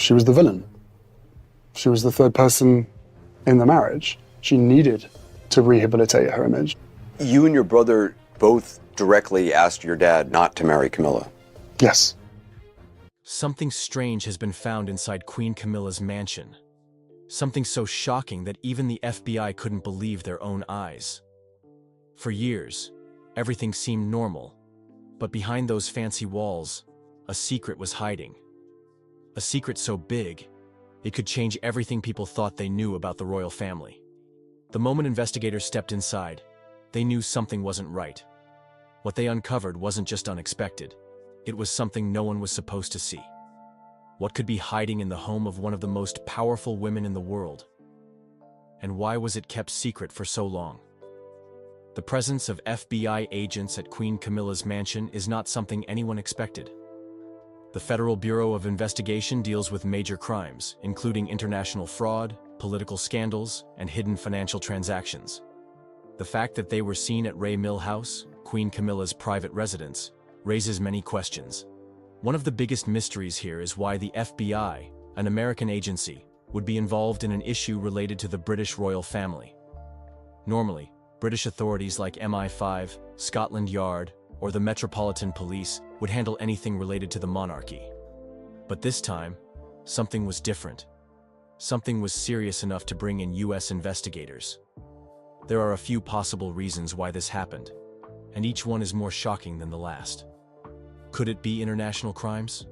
She was the villain. She was the third person in the marriage. She needed to rehabilitate her image. You and your brother both directly asked your dad not to marry Camilla. Yes. Something strange has been found inside Queen Camilla's mansion. Something so shocking that even the FBI couldn't believe their own eyes. For years, everything seemed normal, but behind those fancy walls, a secret was hiding. A secret so big, it could change everything people thought they knew about the royal family. The moment investigators stepped inside, they knew something wasn't right. What they uncovered wasn't just unexpected. It was something no one was supposed to see. What could be hiding in the home of one of the most powerful women in the world? And why was it kept secret for so long? The presence of FBI agents at Queen Camilla's mansion is not something anyone expected. The Federal Bureau of Investigation deals with major crimes, including international fraud, political scandals, and hidden financial transactions. The fact that they were seen at Ray Mill House, Queen Camilla's private residence, raises many questions. One of the biggest mysteries here is why the FBI, an American agency, would be involved in an issue related to the British royal family. Normally, British authorities like MI5, Scotland Yard, or the Metropolitan Police would handle anything related to the monarchy. But this time, something was different. Something was serious enough to bring in US investigators. There are a few possible reasons why this happened, and each one is more shocking than the last. Could it be international crimes?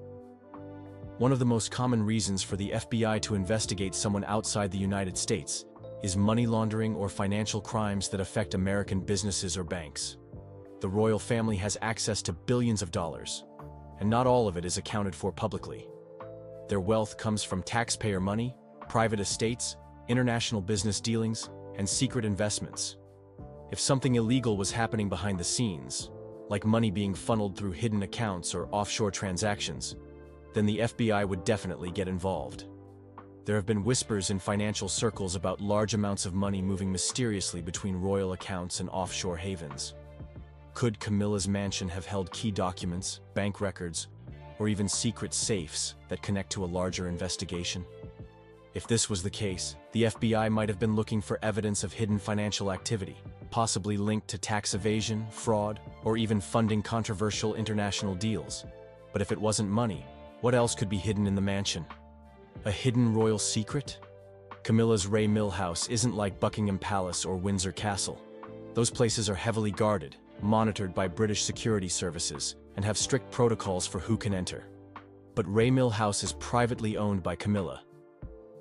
One of the most common reasons for the FBI to investigate someone outside the United States is money laundering or financial crimes that affect American businesses or banks. The royal family has access to billions of dollars, and not all of it is accounted for publicly. Their wealth comes from taxpayer money, private estates, international business dealings, and secret investments. If something illegal was happening behind the scenes, like money being funneled through hidden accounts or offshore transactions, then the FBI would definitely get involved. There have been whispers in financial circles about large amounts of money moving mysteriously between royal accounts and offshore havens. Could Camilla's mansion have held key documents, bank records, or even secret safes that connect to a larger investigation? If this was the case, the FBI might have been looking for evidence of hidden financial activity, possibly linked to tax evasion, fraud, or even funding controversial international deals. But if it wasn't money, what else could be hidden in the mansion? A hidden royal secret? Camilla's Ray Mill House isn't like Buckingham Palace or Windsor Castle. Those places are heavily guarded, monitored by British security services, and have strict protocols for who can enter. But Ray Mill House is privately owned by Camilla.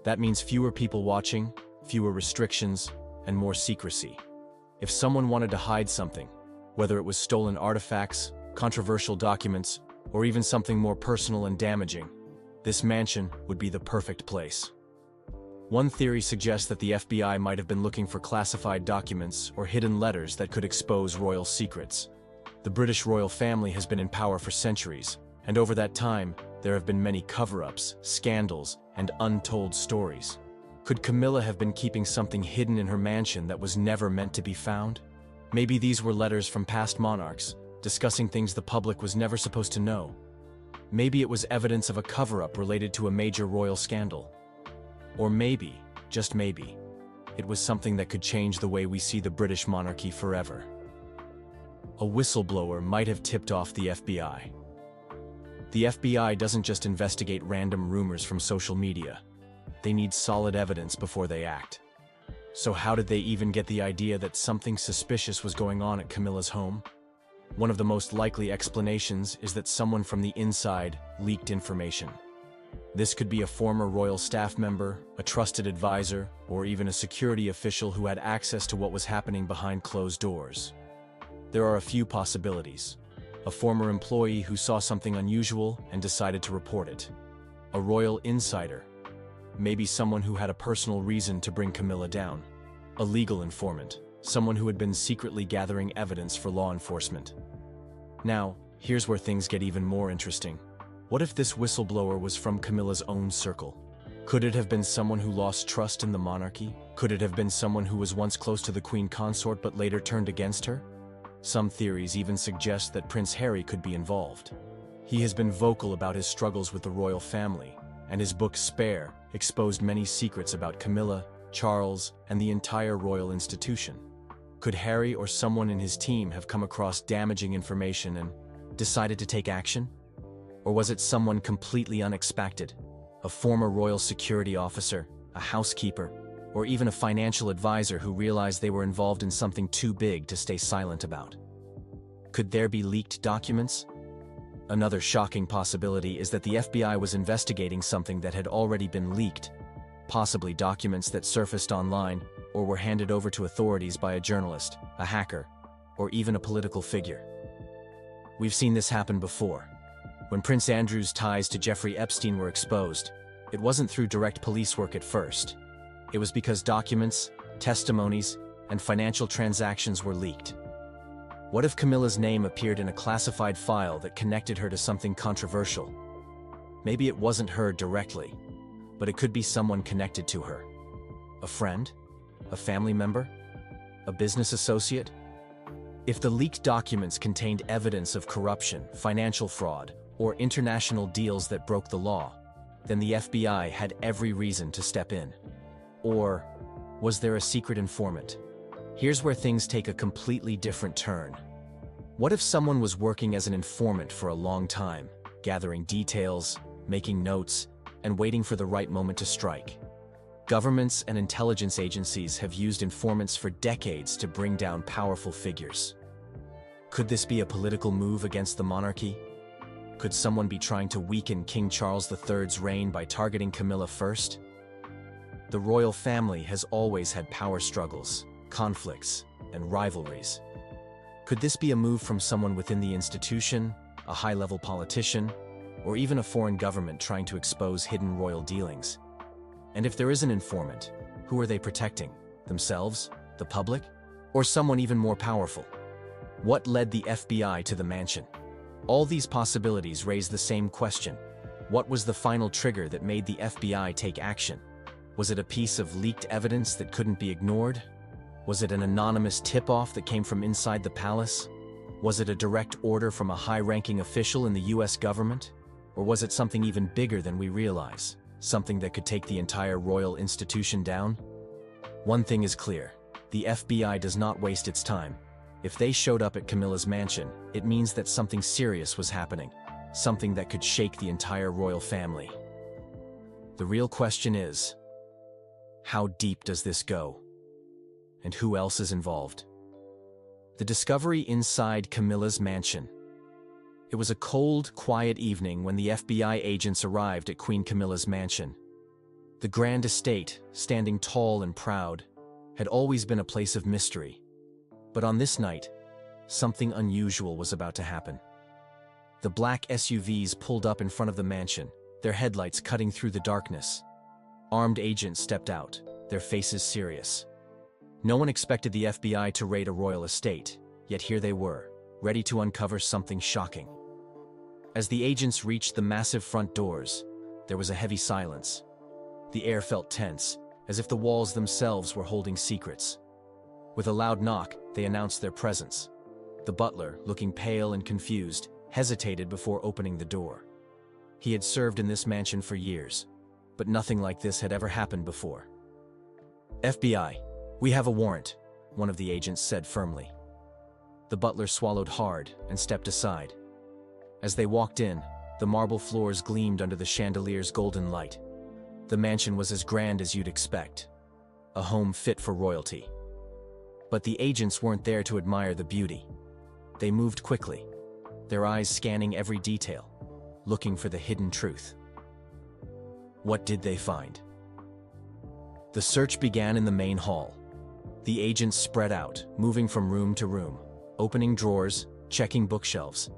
That means fewer people watching, fewer restrictions, and more secrecy. If someone wanted to hide something, whether it was stolen artifacts, controversial documents, or even something more personal and damaging, this mansion would be the perfect place. One theory suggests that the FBI might have been looking for classified documents or hidden letters that could expose royal secrets. The British royal family has been in power for centuries, and over that time, there have been many cover-ups, scandals, and untold stories. Could Camilla have been keeping something hidden in her mansion that was never meant to be found? Maybe these were letters from past monarchs, discussing things the public was never supposed to know. Maybe it was evidence of a cover-up related to a major royal scandal. Or maybe, just maybe, it was something that could change the way we see the British monarchy forever. A whistleblower might have tipped off the FBI. The FBI doesn't just investigate random rumors from social media. They need solid evidence before they act. So how did they even get the idea that something suspicious was going on at Camilla's home? One of the most likely explanations is that someone from the inside leaked information. This could be a former royal staff member, a trusted advisor, or even a security official who had access to what was happening behind closed doors. There are a few possibilities. A former employee who saw something unusual and decided to report it. A royal insider. Maybe someone who had a personal reason to bring Camilla down. A legal informant. Someone who had been secretly gathering evidence for law enforcement. Now, here's where things get even more interesting. What if this whistleblower was from Camilla's own circle? Could it have been someone who lost trust in the monarchy? Could it have been someone who was once close to the Queen Consort but later turned against her? Some theories even suggest that Prince Harry could be involved. He has been vocal about his struggles with the royal family, and his book Spare exposed many secrets about Camilla, Charles, and the entire royal institution. Could Harry or someone in his team have come across damaging information and decided to take action? Or was it someone completely unexpected? A former royal security officer, a housekeeper, or even a financial advisor who realized they were involved in something too big to stay silent about? Could there be leaked documents? Another shocking possibility is that the FBI was investigating something that had already been leaked, possibly documents that surfaced online or were handed over to authorities by a journalist, a hacker, or even a political figure. We've seen this happen before. When Prince Andrew's ties to Jeffrey Epstein were exposed, it wasn't through direct police work at first. It was because documents, testimonies, and financial transactions were leaked. What if Camilla's name appeared in a classified file that connected her to something controversial? Maybe it wasn't her directly, but it could be someone connected to her. A friend? A family member? A business associate? If the leaked documents contained evidence of corruption, financial fraud, or international deals that broke the law, then the FBI had every reason to step in. Or was there a secret informant? Here's where things take a completely different turn. What if someone was working as an informant for a long time, gathering details, making notes, and waiting for the right moment to strike? Governments and intelligence agencies have used informants for decades to bring down powerful figures. Could this be a political move against the monarchy? Could someone be trying to weaken King Charles III's reign by targeting Camilla first? The royal family has always had power struggles, conflicts, and rivalries. Could this be a move from someone within the institution, a high-level politician, or even a foreign government trying to expose hidden royal dealings? And if there is an informant, who are they protecting? Themselves? The public? Or someone even more powerful? What led the FBI to the mansion? All these possibilities raise the same question. What was the final trigger that made the FBI take action? Was it a piece of leaked evidence that couldn't be ignored? Was it an anonymous tip-off that came from inside the palace? Was it a direct order from a high-ranking official in the US government? Or was it something even bigger than we realize? Something that could take the entire royal institution down? One thing is clear. The FBI does not waste its time. If they showed up at Camilla's mansion, it means that something serious was happening. Something that could shake the entire royal family. The real question is, how deep does this go? And who else is involved? The discovery inside Camilla's mansion. It was a cold, quiet evening when the FBI agents arrived at Queen Camilla's mansion. The grand estate, standing tall and proud, had always been a place of mystery. But on this night, something unusual was about to happen. The black SUVs pulled up in front of the mansion, their headlights cutting through the darkness. Armed agents stepped out, their faces serious. No one expected the FBI to raid a royal estate, yet here they were, ready to uncover something shocking. As the agents reached the massive front doors, there was a heavy silence. The air felt tense, as if the walls themselves were holding secrets. With a loud knock, they announced their presence. The butler, looking pale and confused, hesitated before opening the door. He had served in this mansion for years, but nothing like this had ever happened before. FBI, we have a warrant, one of the agents said firmly. The butler swallowed hard and stepped aside. As they walked in, the marble floors gleamed under the chandelier's golden light. The mansion was as grand as you'd expect, a home fit for royalty. But the agents weren't there to admire the beauty. They moved quickly, their eyes scanning every detail, looking for the hidden truth. What did they find? The search began in the main hall. The agents spread out, moving from room to room, opening drawers, checking bookshelves,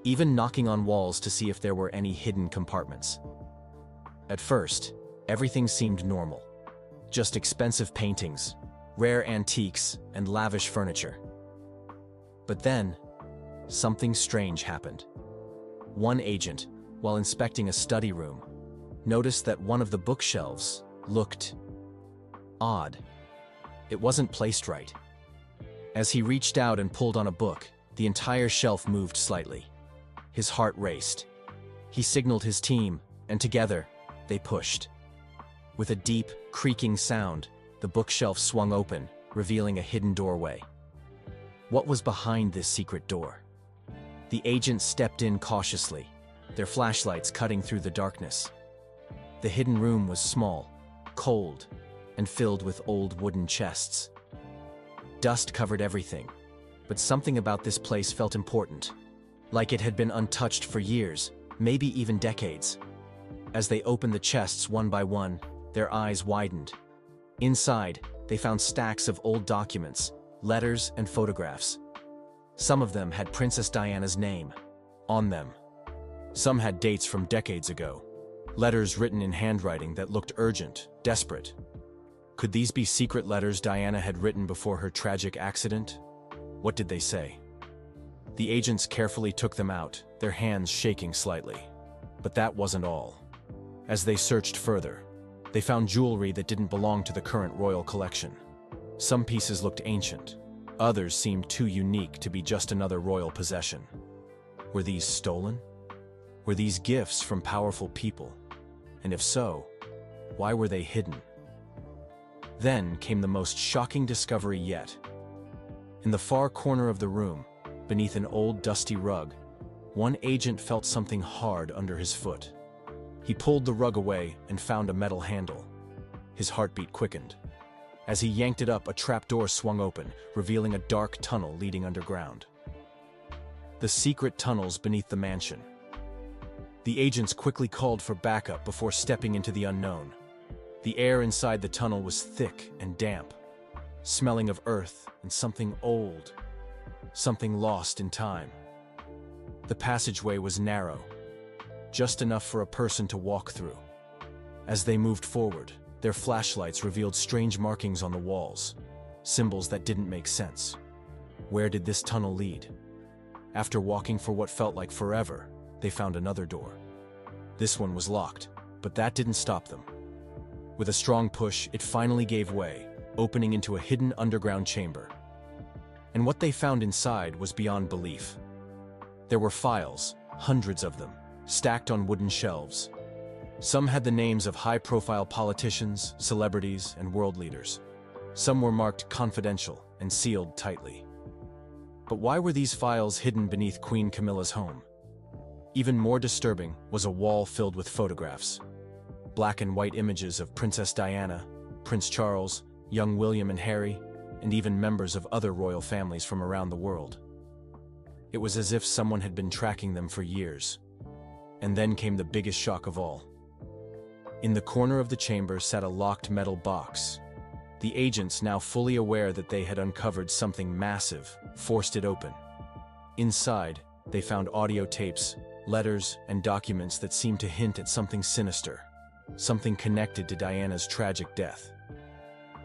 even knocking on walls to see if there were any hidden compartments. At first, everything seemed normal. Just expensive paintings, rare antiques, and lavish furniture. But then, something strange happened. One agent, while inspecting a study room, noticed that one of the bookshelves looked odd. It wasn't placed right. As he reached out and pulled on a book, the entire shelf moved slightly. His heart raced. He signaled his team, and together, They pushed. With a deep, creaking sound, the bookshelf swung open, revealing a hidden doorway. What was behind this secret door? The agents stepped in cautiously, their flashlights cutting through the darkness. The hidden room was small, cold, and filled with old wooden chests. Dust covered everything, but something about this place felt important, like it had been untouched for years, maybe even decades. As they opened the chests one by one, their eyes widened. Inside, they found stacks of old documents, letters, and photographs. Some of them had Princess Diana's name on them. Some had dates from decades ago, letters written in handwriting that looked urgent, desperate. Could these be secret letters Diana had written before her tragic accident? What did they say? The agents carefully took them out, their hands shaking slightly. But that wasn't all. As they searched further, they found jewelry that didn't belong to the current royal collection. Some pieces looked ancient. Others seemed too unique to be just another royal possession. Were these stolen? Were these gifts from powerful people? And if so, why were they hidden? Then came the most shocking discovery yet. In the far corner of the room, beneath an old dusty rug, one agent felt something hard under his foot. He pulled the rug away and found a metal handle. His heartbeat quickened. As he yanked it up, a trapdoor swung open, revealing a dark tunnel leading underground. The secret tunnels beneath the mansion. The agents quickly called for backup before stepping into the unknown. The air inside the tunnel was thick and damp, smelling of earth and something old, something lost in time. The passageway was narrow, just enough for a person to walk through. As they moved forward, their flashlights revealed strange markings on the walls, symbols that didn't make sense. Where did this tunnel lead? After walking for what felt like forever, they found another door. This one was locked, but that didn't stop them. With a strong push, it finally gave way, opening into a hidden underground chamber. And what they found inside was beyond belief. There were files, hundreds of them, stacked on wooden shelves. Some had the names of high-profile politicians, celebrities, and world leaders. Some were marked confidential and sealed tightly. But why were these files hidden beneath Queen Camilla's home? Even more disturbing was a wall filled with photographs. Black and white images of Princess Diana, Prince Charles, young William and Harry, and even members of other royal families from around the world. It was as if someone had been tracking them for years. And then came the biggest shock of all. In the corner of the chamber sat a locked metal box. The agents, now fully aware that they had uncovered something massive, forced it open. Inside, they found audio tapes, letters, and documents that seemed to hint at something sinister, something connected to Diana's tragic death.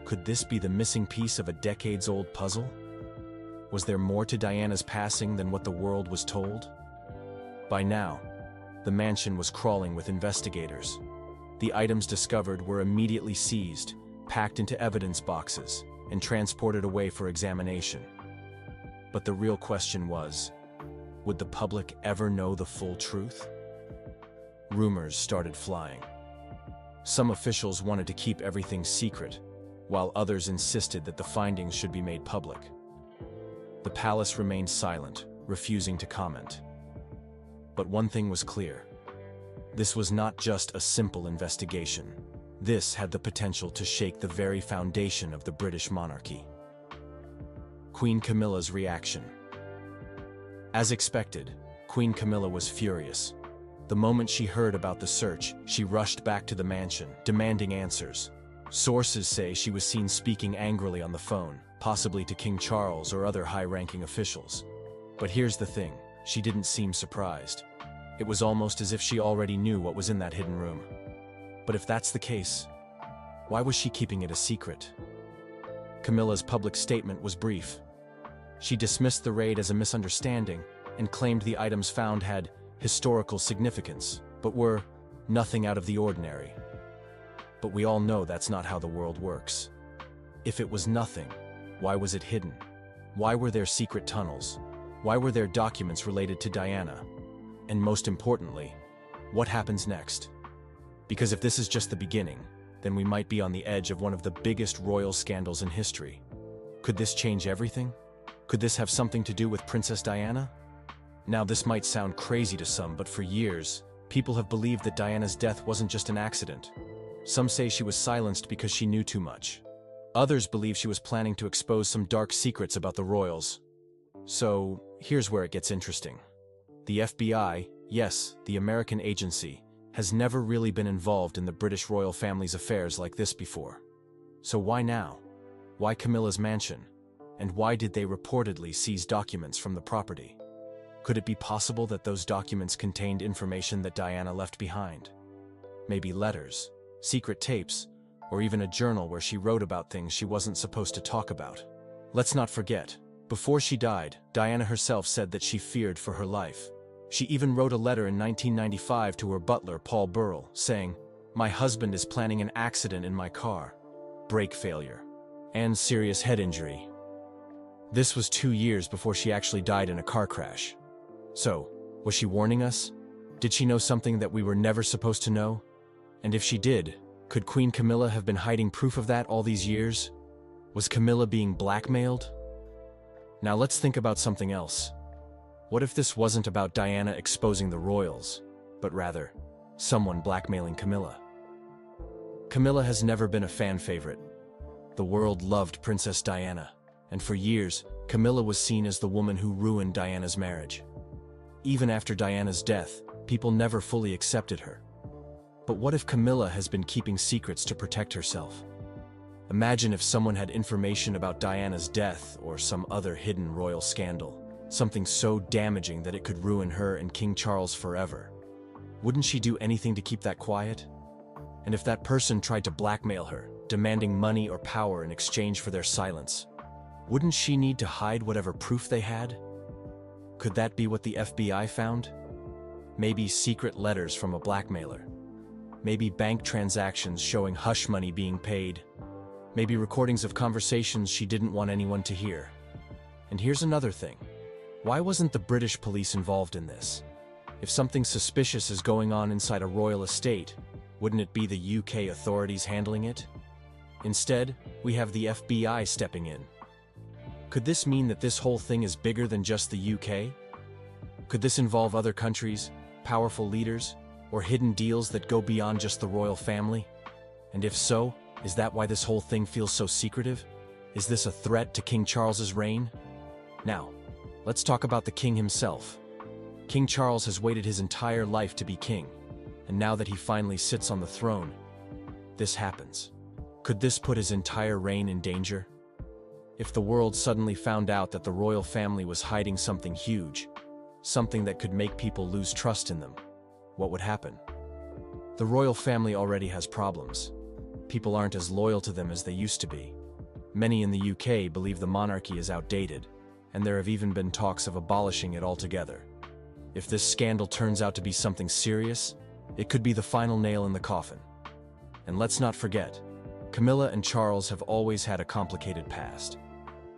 Could this be the missing piece of a decades-old puzzle? Was there more to Diana's passing than what the world was told? By now, the mansion was crawling with investigators. The items discovered were immediately seized, packed into evidence boxes, and transported away for examination. But the real question was, would the public ever know the full truth? Rumors started flying. Some officials wanted to keep everything secret, while others insisted that the findings should be made public. The palace remained silent, refusing to comment. But one thing was clear. This was not just a simple investigation. This had the potential to shake the very foundation of the British monarchy. Queen Camilla's reaction. As expected, Queen Camilla was furious. The moment she heard about the search, she rushed back to the mansion, demanding answers. Sources say she was seen speaking angrily on the phone, possibly to King Charles or other high-ranking officials. But here's the thing, she didn't seem surprised. It was almost as if she already knew what was in that hidden room. But if that's the case, why was she keeping it a secret? Camilla's public statement was brief. She dismissed the raid as a misunderstanding and claimed the items found had historical significance, but were nothing out of the ordinary. But we all know that's not how the world works. If it was nothing, why was it hidden? Why were there secret tunnels? Why were there documents related to Diana? And most importantly, what happens next? Because if this is just the beginning, then we might be on the edge of one of the biggest royal scandals in history. Could this change everything? Could this have something to do with Princess Diana? Now, this might sound crazy to some, but for years, people have believed that Diana's death wasn't just an accident. Some say she was silenced because she knew too much. Others believe she was planning to expose some dark secrets about the royals. So, here's where it gets interesting. The FBI, yes, the American agency, has never really been involved in the British royal family's affairs like this before. So why now? Why Camilla's mansion? And why did they reportedly seize documents from the property? Could it be possible that those documents contained information that Diana left behind? Maybe letters, secret tapes, or even a journal where she wrote about things she wasn't supposed to talk about. Let's not forget, before she died, Diana herself said that she feared for her life. She even wrote a letter in 1995 to her butler, Paul Burrell, saying, "My husband is planning an accident in my car, brake failure, and serious head injury." This was 2 years before she actually died in a car crash. So, was she warning us? Did she know something that we were never supposed to know? And if she did, could Queen Camilla have been hiding proof of that all these years? Was Camilla being blackmailed? Now let's think about something else. What if this wasn't about Diana exposing the royals, but rather, someone blackmailing Camilla? Camilla has never been a fan favorite. The world loved Princess Diana, and for years, Camilla was seen as the woman who ruined Diana's marriage. Even after Diana's death, people never fully accepted her. But what if Camilla has been keeping secrets to protect herself? Imagine if someone had information about Diana's death or some other hidden royal scandal, something so damaging that it could ruin her and King Charles forever. Wouldn't she do anything to keep that quiet? And if that person tried to blackmail her, demanding money or power in exchange for their silence, wouldn't she need to hide whatever proof they had? Could that be what the FBI found? Maybe secret letters from a blackmailer. Maybe bank transactions showing hush money being paid. Maybe recordings of conversations she didn't want anyone to hear. And here's another thing. Why wasn't the British police involved in this? If something suspicious is going on inside a royal estate, wouldn't it be the UK authorities handling it? Instead, we have the FBI stepping in. Could this mean that this whole thing is bigger than just the UK? Could this involve other countries, powerful leaders, or hidden deals that go beyond just the royal family? And if so, is that why this whole thing feels so secretive? Is this a threat to King Charles's reign? Now, let's talk about the king himself. King Charles has waited his entire life to be king, and now that he finally sits on the throne, this happens. Could this put his entire reign in danger? If the world suddenly found out that the royal family was hiding something huge, something that could make people lose trust in them, what would happen? The royal family already has problems. People aren't as loyal to them as they used to be. Many in the UK believe the monarchy is outdated, and there have even been talks of abolishing it altogether. If this scandal turns out to be something serious, it could be the final nail in the coffin. And let's not forget, Camilla and Charles have always had a complicated past.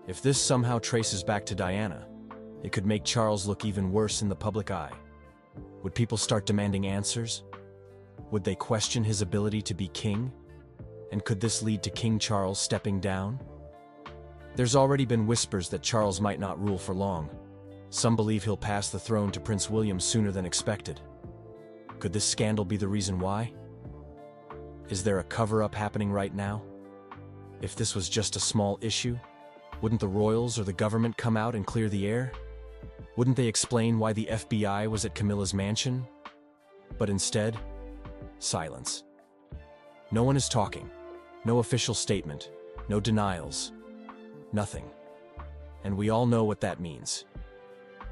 If this somehow traces back to Diana, it could make Charles look even worse in the public eye. Would people start demanding answers? Would they question his ability to be king? And could this lead to King Charles stepping down? There's already been whispers that Charles might not rule for long. Some believe he'll pass the throne to Prince William sooner than expected. Could this scandal be the reason why? Is there a cover-up happening right now? If this was just a small issue, wouldn't the royals or the government come out and clear the air? Wouldn't they explain why the FBI was at Camilla's mansion? But instead, silence. No one is talking. No official statement. No denials. Nothing. And we all know what that means.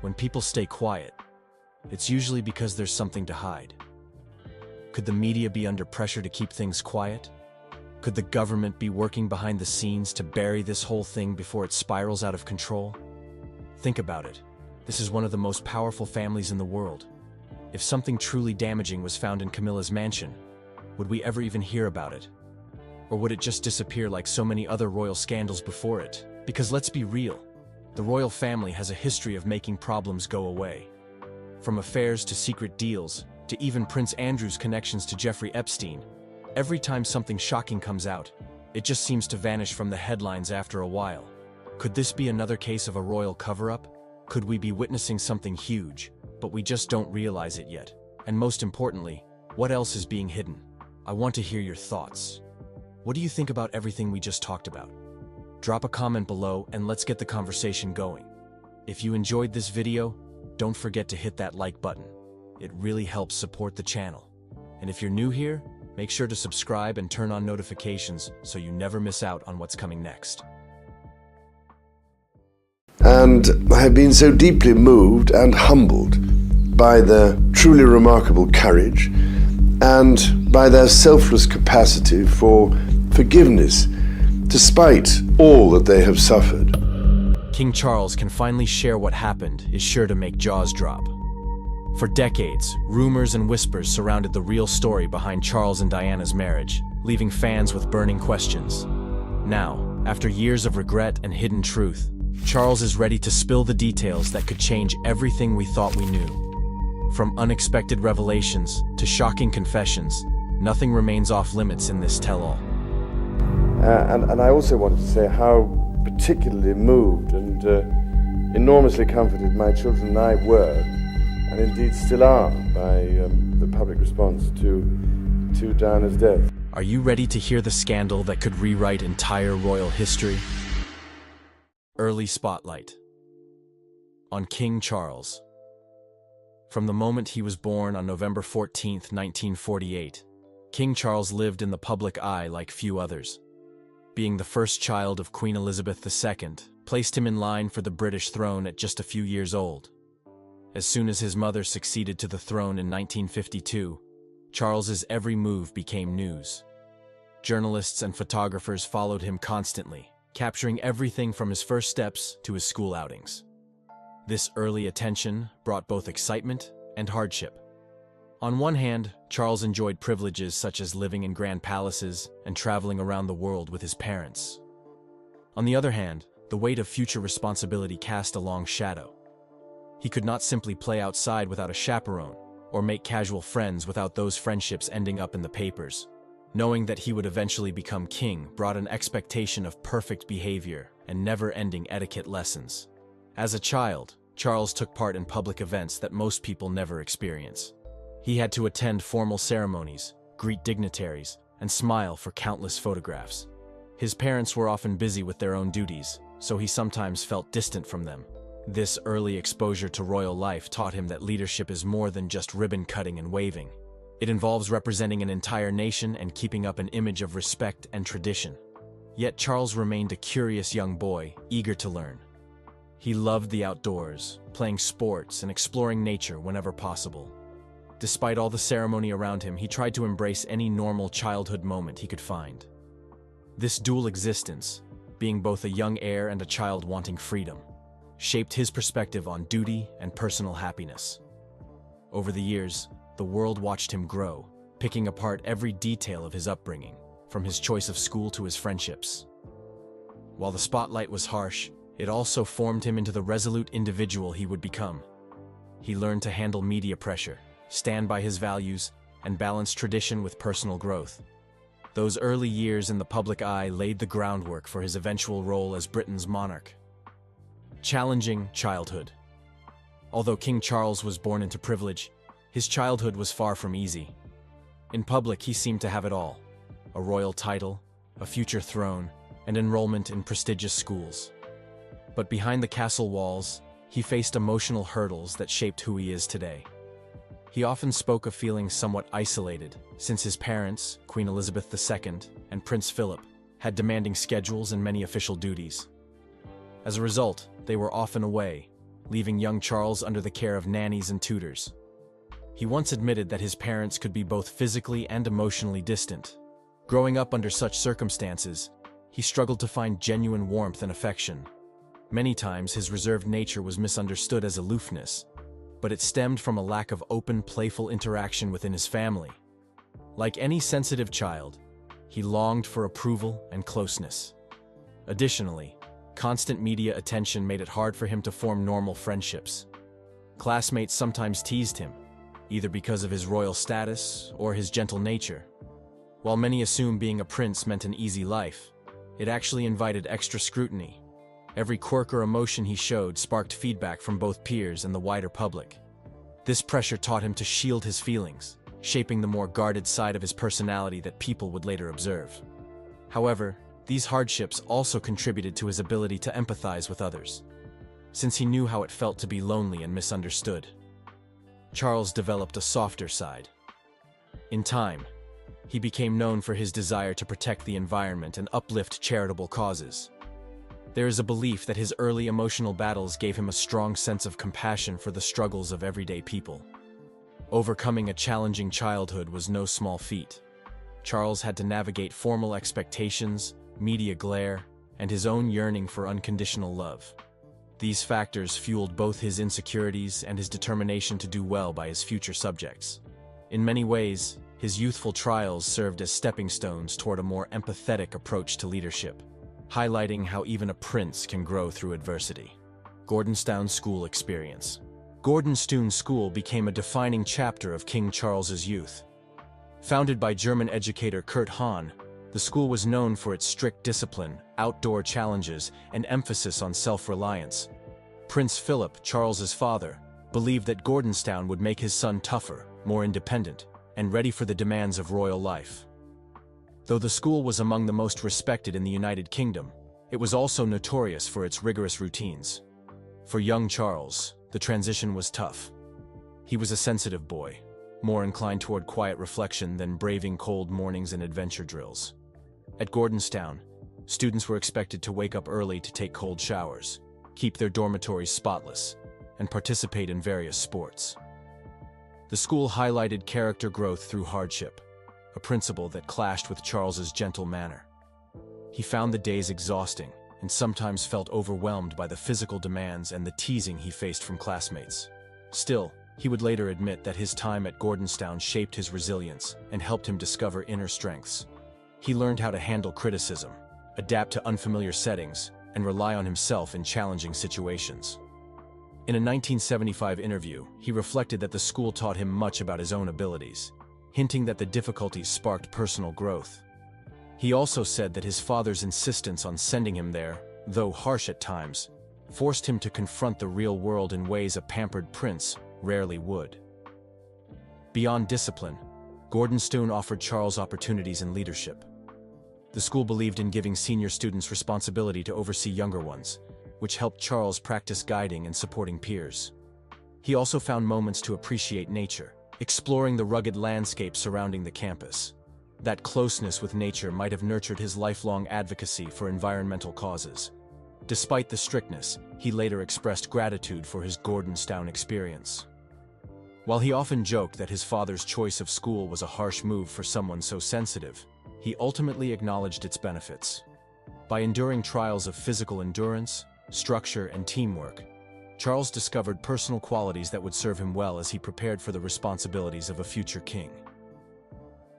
When people stay quiet, it's usually because there's something to hide. Could the media be under pressure to keep things quiet? Could the government be working behind the scenes to bury this whole thing before it spirals out of control? Think about it. This is one of the most powerful families in the world. If something truly damaging was found in Camilla's mansion, would we ever even hear about it? Or would it just disappear like so many other royal scandals before it? Because let's be real, the royal family has a history of making problems go away. From affairs to secret deals, to even Prince Andrew's connections to Jeffrey Epstein. Every time something shocking comes out, it just seems to vanish from the headlines after a while. Could this be another case of a royal cover-up? Could we be witnessing something huge, but we just don't realize it yet? And most importantly, what else is being hidden? I want to hear your thoughts. What do you think about everything we just talked about? Drop a comment below and let's get the conversation going. If you enjoyed this video, don't forget to hit that like button. It really helps support the channel. And if you're new here, make sure to subscribe and turn on notifications so you never miss out on what's coming next. And I have been so deeply moved and humbled by their truly remarkable courage and by their selfless capacity for forgiveness, despite all that they have suffered. King Charles can finally share what happened is sure to make jaws drop. For decades, rumors and whispers surrounded the real story behind Charles and Diana's marriage, leaving fans with burning questions. Now, after years of regret and hidden truth, Charles is ready to spill the details that could change everything we thought we knew. From unexpected revelations to shocking confessions, nothing remains off limits in this tell-all. And I also wanted to say how particularly moved and enormously comforted my children and I were, and indeed still are, by the public response to Diana's death. Are you ready to hear the scandal that could rewrite entire royal history? Early spotlight on King Charles. From the moment he was born on November 14, 1948, King Charles lived in the public eye like few others. Being the first child of Queen Elizabeth II placed him in line for the British throne at just a few years old. As soon as his mother succeeded to the throne in 1952, Charles's every move became news. Journalists and photographers followed him constantly, capturing everything from his first steps to his school outings. This early attention brought both excitement and hardship. On one hand, Charles enjoyed privileges such as living in grand palaces and traveling around the world with his parents. On the other hand, the weight of future responsibility cast a long shadow. He could not simply play outside without a chaperone, or make casual friends without those friendships ending up in the papers. Knowing that he would eventually become king brought an expectation of perfect behavior and never-ending etiquette lessons. As a child, Charles took part in public events that most people never experience. He had to attend formal ceremonies, greet dignitaries, and smile for countless photographs. His parents were often busy with their own duties, so he sometimes felt distant from them. This early exposure to royal life taught him that leadership is more than just ribbon cutting and waving. It involves representing an entire nation and keeping up an image of respect and tradition. Yet Charles remained a curious young boy, eager to learn. He loved the outdoors, playing sports and exploring nature whenever possible. Despite all the ceremony around him, he tried to embrace any normal childhood moment he could find. This dual existence, being both a young heir and a child wanting freedom, shaped his perspective on duty and personal happiness. Over the years, the world watched him grow, picking apart every detail of his upbringing, from his choice of school to his friendships. While the spotlight was harsh, it also formed him into the resolute individual he would become. He learned to handle media pressure, stand by his values, and balance tradition with personal growth. Those early years in the public eye laid the groundwork for his eventual role as Britain's monarch. Challenging childhood. Although King Charles was born into privilege, his childhood was far from easy. In public, he seemed to have it all: a royal title, a future throne, and enrollment in prestigious schools. But behind the castle walls, he faced emotional hurdles that shaped who he is today. He often spoke of feeling somewhat isolated, since his parents, Queen Elizabeth II and Prince Philip, had demanding schedules and many official duties. As a result, they were often away, leaving young Charles under the care of nannies and tutors. He once admitted that his parents could be both physically and emotionally distant. Growing up under such circumstances, he struggled to find genuine warmth and affection. Many times his reserved nature was misunderstood as aloofness, but it stemmed from a lack of open, playful interaction within his family. Like any sensitive child, he longed for approval and closeness. Additionally, constant media attention made it hard for him to form normal friendships. Classmates sometimes teased him, either because of his royal status or his gentle nature. While many assume being a prince meant an easy life, it actually invited extra scrutiny. Every quirk or emotion he showed sparked feedback from both peers and the wider public. This pressure taught him to shield his feelings, shaping the more guarded side of his personality that people would later observe. However, these hardships also contributed to his ability to empathize with others, since he knew how it felt to be lonely and misunderstood. Charles developed a softer side. In time, he became known for his desire to protect the environment and uplift charitable causes. There is a belief that his early emotional battles gave him a strong sense of compassion for the struggles of everyday people. Overcoming a challenging childhood was no small feat. Charles had to navigate formal expectations, media glare, and his own yearning for unconditional love. These factors fueled both his insecurities and his determination to do well by his future subjects. In many ways, his youthful trials served as stepping stones toward a more empathetic approach to leadership, highlighting how even a prince can grow through adversity. Gordonstoun School experience. Gordonstoun School became a defining chapter of King Charles's youth. Founded by German educator Kurt Hahn, the school was known for its strict discipline, outdoor challenges, and emphasis on self-reliance. Prince Philip, Charles's father, believed that Gordonstoun would make his son tougher, more independent, and ready for the demands of royal life. Though the school was among the most respected in the United Kingdom, it was also notorious for its rigorous routines. For young Charles, the transition was tough. He was a sensitive boy, more inclined toward quiet reflection than braving cold mornings and adventure drills. At Gordonstoun, students were expected to wake up early to take cold showers, keep their dormitories spotless, and participate in various sports. The school highlighted character growth through hardship, a principle that clashed with Charles's gentle manner. He found the days exhausting and sometimes felt overwhelmed by the physical demands and the teasing he faced from classmates. Still, he would later admit that his time at Gordonstoun shaped his resilience and helped him discover inner strengths. He learned how to handle criticism, adapt to unfamiliar settings, and rely on himself in challenging situations. In a 1975 interview, he reflected that the school taught him much about his own abilities, hinting that the difficulties sparked personal growth. He also said that his father's insistence on sending him there, though harsh at times, forced him to confront the real world in ways a pampered prince rarely would. Beyond discipline, Gordonstoun offered Charles opportunities in leadership. The school believed in giving senior students responsibility to oversee younger ones, which helped Charles practice guiding and supporting peers. He also found moments to appreciate nature, exploring the rugged landscape surrounding the campus. That closeness with nature might have nurtured his lifelong advocacy for environmental causes. Despite the strictness, he later expressed gratitude for his Gordonstoun experience. While he often joked that his father's choice of school was a harsh move for someone so sensitive, he ultimately acknowledged its benefits. By enduring trials of physical endurance, structure, and teamwork, Charles discovered personal qualities that would serve him well as he prepared for the responsibilities of a future king.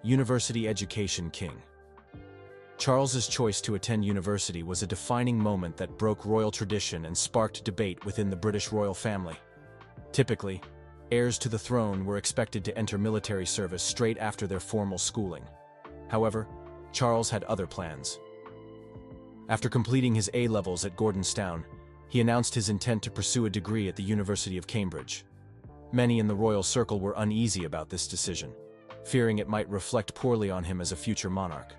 University education king. Charles's choice to attend university was a defining moment that broke royal tradition and sparked debate within the British royal family. Typically, heirs to the throne were expected to enter military service straight after their formal schooling. However, Charles had other plans. After completing his A-levels at Gordonstoun, he announced his intent to pursue a degree at the University of Cambridge. Many in the royal circle were uneasy about this decision, fearing it might reflect poorly on him as a future monarch.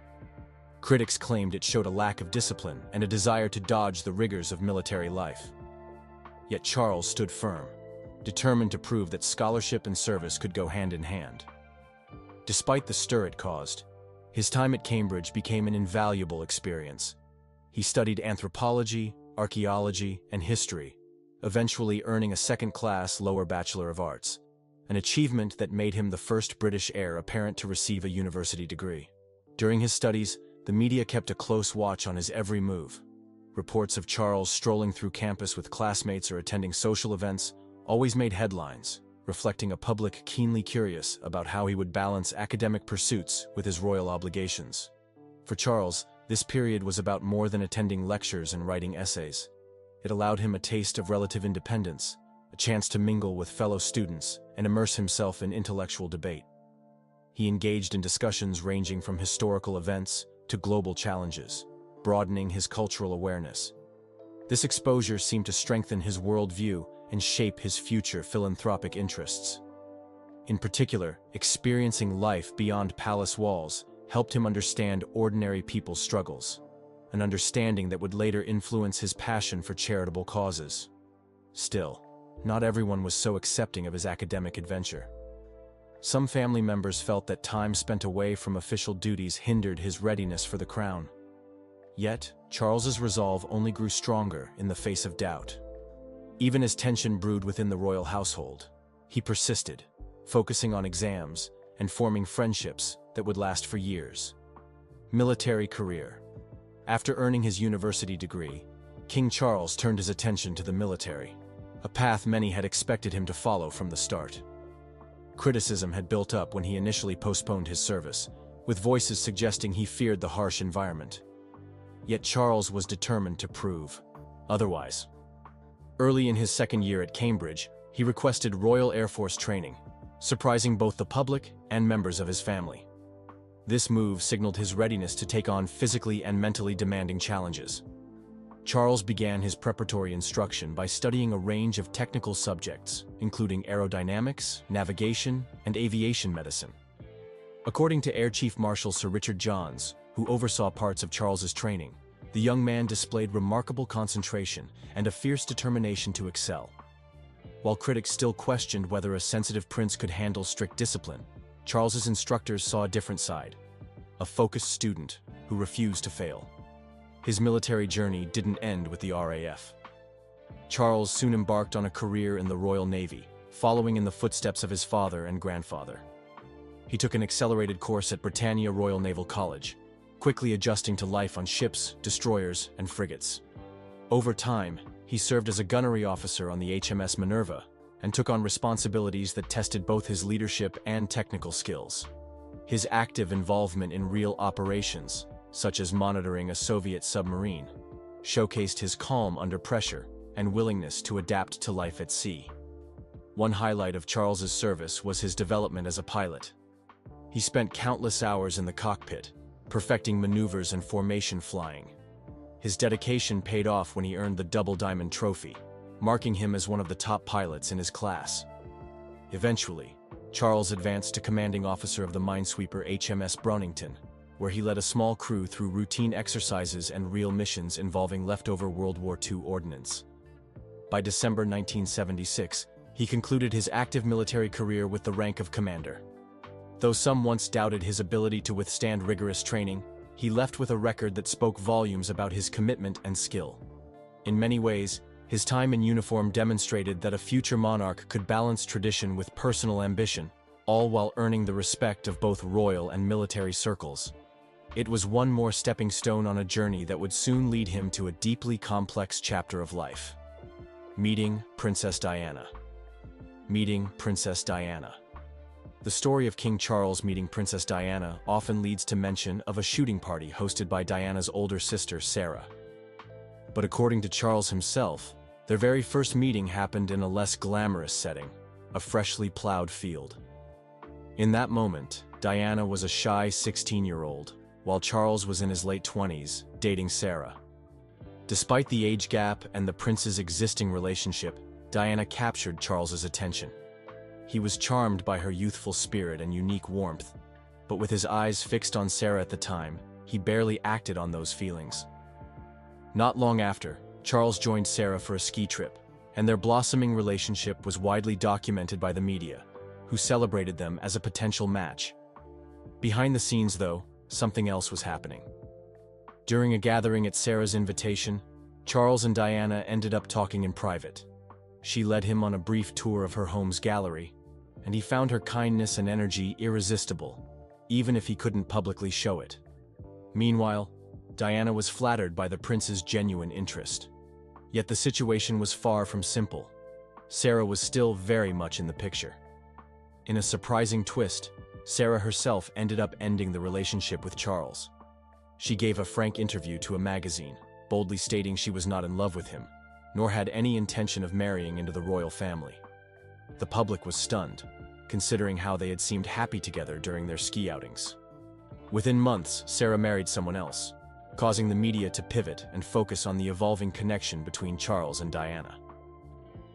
Critics claimed it showed a lack of discipline and a desire to dodge the rigors of military life. Yet Charles stood firm, determined to prove that scholarship and service could go hand in hand. Despite the stir it caused, his time at Cambridge became an invaluable experience. He studied anthropology, archaeology, and history, eventually earning a second-class lower Bachelor of Arts, an achievement that made him the first British heir apparent to receive a university degree. During his studies, the media kept a close watch on his every move. Reports of Charles strolling through campus with classmates or attending social events always made headlines, reflecting a public keenly curious about how he would balance academic pursuits with his royal obligations. For Charles, this period was about more than attending lectures and writing essays. It allowed him a taste of relative independence, a chance to mingle with fellow students and immerse himself in intellectual debate. He engaged in discussions ranging from historical events to global challenges, broadening his cultural awareness. This exposure seemed to strengthen his worldview and shape his future philanthropic interests. In particular, experiencing life beyond palace walls helped him understand ordinary people's struggles, an understanding that would later influence his passion for charitable causes. Still, not everyone was so accepting of his academic adventure. Some family members felt that time spent away from official duties hindered his readiness for the crown. Yet, Charles's resolve only grew stronger in the face of doubt. Even as tension brewed within the royal household, he persisted, focusing on exams and forming friendships that would last for years. Military career. After earning his university degree, King Charles turned his attention to the military, a path many had expected him to follow from the start. Criticism had built up when he initially postponed his service, with voices suggesting he feared the harsh environment. Yet Charles was determined to prove otherwise. Early in his second year at Cambridge, he requested Royal Air Force training, surprising both the public and members of his family. This move signaled his readiness to take on physically and mentally demanding challenges. Charles began his preparatory instruction by studying a range of technical subjects, including aerodynamics, navigation, and aviation medicine. According to Air Chief Marshal Sir Richard Johns, who oversaw parts of Charles's training, the young man displayed remarkable concentration and a fierce determination to excel. While critics still questioned whether a sensitive prince could handle strict discipline, Charles's instructors saw a different side, a focused student who refused to fail. His military journey didn't end with the RAF. Charles soon embarked on a career in the Royal Navy, following in the footsteps of his father and grandfather. He took an accelerated course at Britannia Royal Naval College, quickly adjusting to life on ships, destroyers, and frigates. Over time, he served as a gunnery officer on the HMS Minerva and took on responsibilities that tested both his leadership and technical skills. His active involvement in real operations, such as monitoring a Soviet submarine, showcased his calm under pressure and willingness to adapt to life at sea. One highlight of Charles's service was his development as a pilot. He spent countless hours in the cockpit, perfecting maneuvers and formation flying. His dedication paid off when he earned the Double Diamond Trophy, marking him as one of the top pilots in his class. Eventually, Charles advanced to commanding officer of the minesweeper HMS Brownington, where he led a small crew through routine exercises and real missions involving leftover World War II ordnance. By December 1976, he concluded his active military career with the rank of commander. Though some once doubted his ability to withstand rigorous training, he left with a record that spoke volumes about his commitment and skill. In many ways, his time in uniform demonstrated that a future monarch could balance tradition with personal ambition, all while earning the respect of both royal and military circles. It was one more stepping stone on a journey that would soon lead him to a deeply complex chapter of life. Meeting Princess Diana. Meeting Princess Diana. The story of King Charles meeting Princess Diana often leads to mention of a shooting party hosted by Diana's older sister, Sarah. But according to Charles himself, their very first meeting happened in a less glamorous setting, a freshly plowed field. In that moment, Diana was a shy 16-year-old, while Charles was in his late 20s, dating Sarah. Despite the age gap and the prince's existing relationship, Diana captured Charles's attention. He was charmed by her youthful spirit and unique warmth, but with his eyes fixed on Sarah at the time, he barely acted on those feelings. Not long after, Charles joined Sarah for a ski trip, and their blossoming relationship was widely documented by the media, who celebrated them as a potential match. Behind the scenes, though, something else was happening. During a gathering at Sarah's invitation, Charles and Diana ended up talking in private. She led him on a brief tour of her home's gallery, and he found her kindness and energy irresistible, even if he couldn't publicly show it. Meanwhile, Diana was flattered by the prince's genuine interest. Yet the situation was far from simple. Sarah was still very much in the picture. In a surprising twist, Sarah herself ended up ending the relationship with Charles. She gave a frank interview to a magazine, boldly stating she was not in love with him, nor had any intention of marrying into the royal family. The public was stunned, considering how they had seemed happy together during their ski outings. Within months, Sarah married someone else, causing the media to pivot and focus on the evolving connection between Charles and Diana.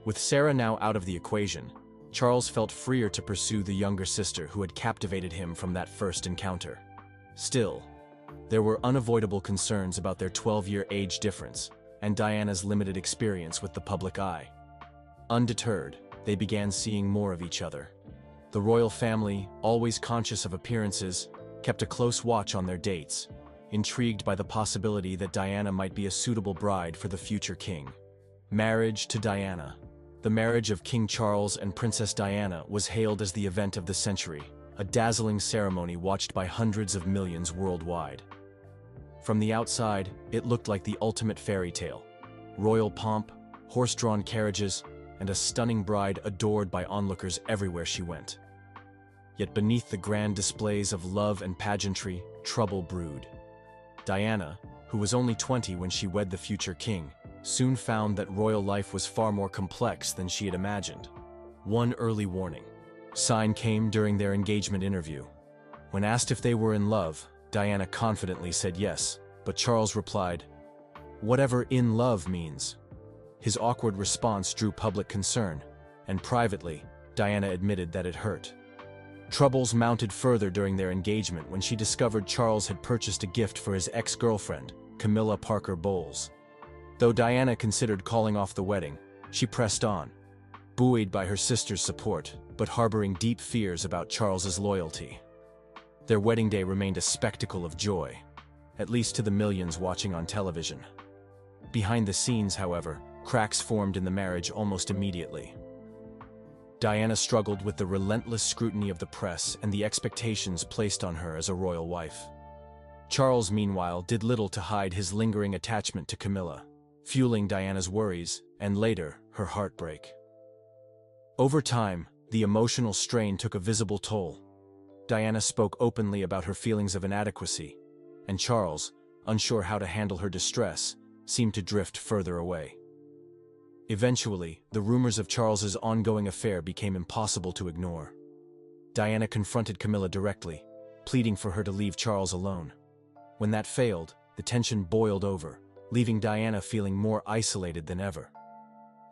With Sarah now out of the equation, Charles felt freer to pursue the younger sister who had captivated him from that first encounter. Still, there were unavoidable concerns about their 12-year age difference and Diana's limited experience with the public eye. Undeterred, they began seeing more of each other. The royal family, always conscious of appearances, kept a close watch on their dates, intrigued by the possibility that Diana might be a suitable bride for the future king. Marriage to Diana. The marriage of King Charles and Princess Diana was hailed as the event of the century, a dazzling ceremony watched by hundreds of millions worldwide. From the outside, it looked like the ultimate fairy tale. Royal pomp, horse-drawn carriages, and a stunning bride adored by onlookers everywhere she went. Yet beneath the grand displays of love and pageantry, trouble brewed. Diana, who was only 20 when she wed the future king, soon found that royal life was far more complex than she had imagined. One early warning sign came during their engagement interview. When asked if they were in love, Diana confidently said yes, but Charles replied, "Whatever in love means." His awkward response drew public concern, and privately, Diana admitted that it hurt. Troubles mounted further during their engagement when she discovered Charles had purchased a gift for his ex-girlfriend, Camilla Parker Bowles. Though Diana considered calling off the wedding, she pressed on, buoyed by her sister's support, but harboring deep fears about Charles's loyalty. Their wedding day remained a spectacle of joy, at least to the millions watching on television. Behind the scenes, however, cracks formed in the marriage almost immediately. Diana struggled with the relentless scrutiny of the press and the expectations placed on her as a royal wife. Charles, meanwhile, did little to hide his lingering attachment to Camilla, fueling Diana's worries and later, her heartbreak. Over time, the emotional strain took a visible toll. Diana spoke openly about her feelings of inadequacy, and Charles, unsure how to handle her distress, seemed to drift further away. Eventually, the rumors of Charles's ongoing affair became impossible to ignore. Diana confronted Camilla directly, pleading for her to leave Charles alone. When that failed, the tension boiled over, leaving Diana feeling more isolated than ever.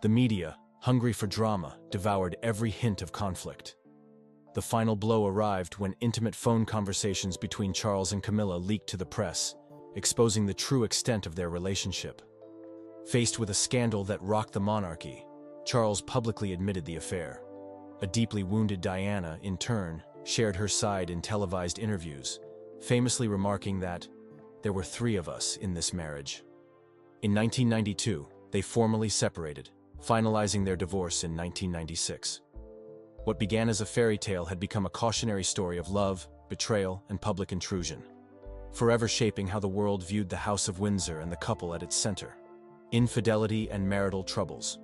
The media, hungry for drama, devoured every hint of conflict. The final blow arrived when intimate phone conversations between Charles and Camilla leaked to the press, exposing the true extent of their relationship. Faced with a scandal that rocked the monarchy, Charles publicly admitted the affair. A deeply wounded Diana, in turn, shared her side in televised interviews, famously remarking that, "There were 3 of us in this marriage." In 1992, they formally separated, finalizing their divorce in 1996. What began as a fairy tale had become a cautionary story of love, betrayal, and public intrusion, forever shaping how the world viewed the House of Windsor and the couple at its center. Infidelity and marital troubles.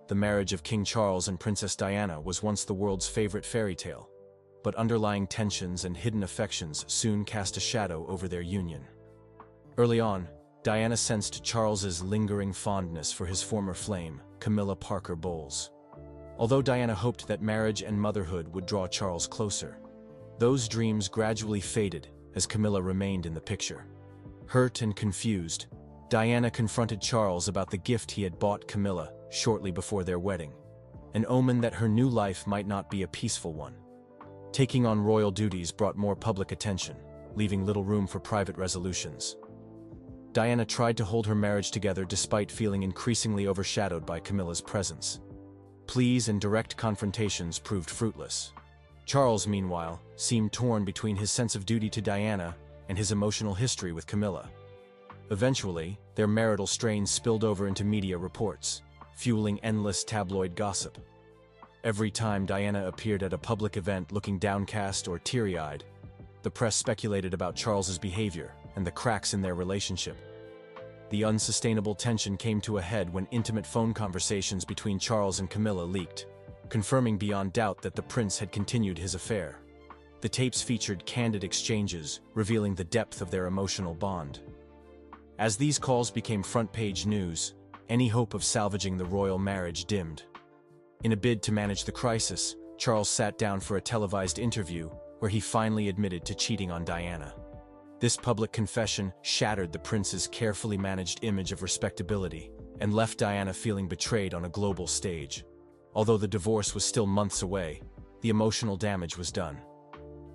The marriage of King Charles and Princess Diana was once the world's favorite fairy tale, but underlying tensions and hidden affections soon cast a shadow over their union. Early on, Diana sensed Charles's lingering fondness for his former flame, Camilla Parker Bowles. Although Diana hoped that marriage and motherhood would draw Charles closer, those dreams gradually faded as Camilla remained in the picture. Hurt and confused, Diana confronted Charles about the gift he had bought Camilla shortly before their wedding, an omen that her new life might not be a peaceful one. Taking on royal duties brought more public attention, leaving little room for private resolutions. Diana tried to hold her marriage together despite feeling increasingly overshadowed by Camilla's presence. Pleas and direct confrontations proved fruitless. Charles, meanwhile, seemed torn between his sense of duty to Diana and his emotional history with Camilla. Eventually, their marital strains spilled over into media reports, fueling endless tabloid gossip. Every time Diana appeared at a public event looking downcast or teary-eyed, the press speculated about Charles's behavior and the cracks in their relationship. The unsustainable tension came to a head when intimate phone conversations between Charles and Camilla leaked, confirming beyond doubt that the prince had continued his affair. The tapes featured candid exchanges, revealing the depth of their emotional bond. As these calls became front-page news, any hope of salvaging the royal marriage dimmed. In a bid to manage the crisis, Charles sat down for a televised interview where he finally admitted to cheating on Diana. This public confession shattered the prince's carefully managed image of respectability and left Diana feeling betrayed on a global stage. Although the divorce was still months away, the emotional damage was done.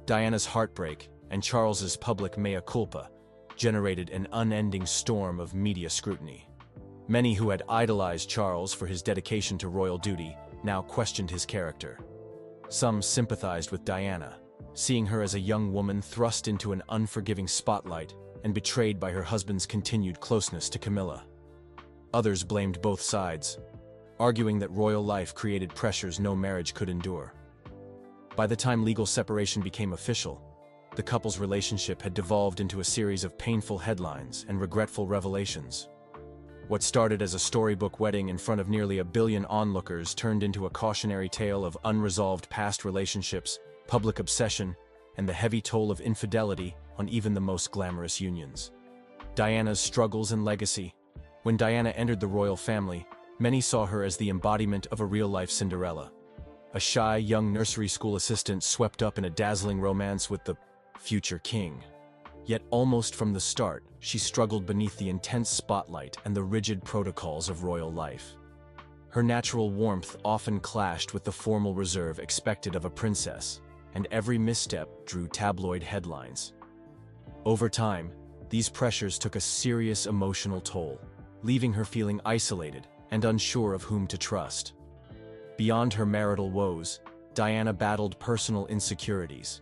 Diana's heartbreak and Charles's public mea culpa generated an unending storm of media scrutiny. Many who had idolized Charles for his dedication to royal duty now questioned his character. Some sympathized with Diana, seeing her as a young woman thrust into an unforgiving spotlight and betrayed by her husband's continued closeness to Camilla. Others blamed both sides, arguing that royal life created pressures no marriage could endure. By the time legal separation became official, the couple's relationship had devolved into a series of painful headlines and regretful revelations. What started as a storybook wedding in front of nearly 1 billion onlookers turned into a cautionary tale of unresolved past relationships, public obsession, and the heavy toll of infidelity on even the most glamorous unions. Diana's struggles and legacy. When Diana entered the royal family, many saw her as the embodiment of a real-life Cinderella. A shy young nursery school assistant swept up in a dazzling romance with the future king. Yet almost from the start, she struggled beneath the intense spotlight and the rigid protocols of royal life. Her natural warmth often clashed with the formal reserve expected of a princess, and every misstep drew tabloid headlines. Over time, these pressures took a serious emotional toll, leaving her feeling isolated and unsure of whom to trust. Beyond her marital woes, Diana battled personal insecurities.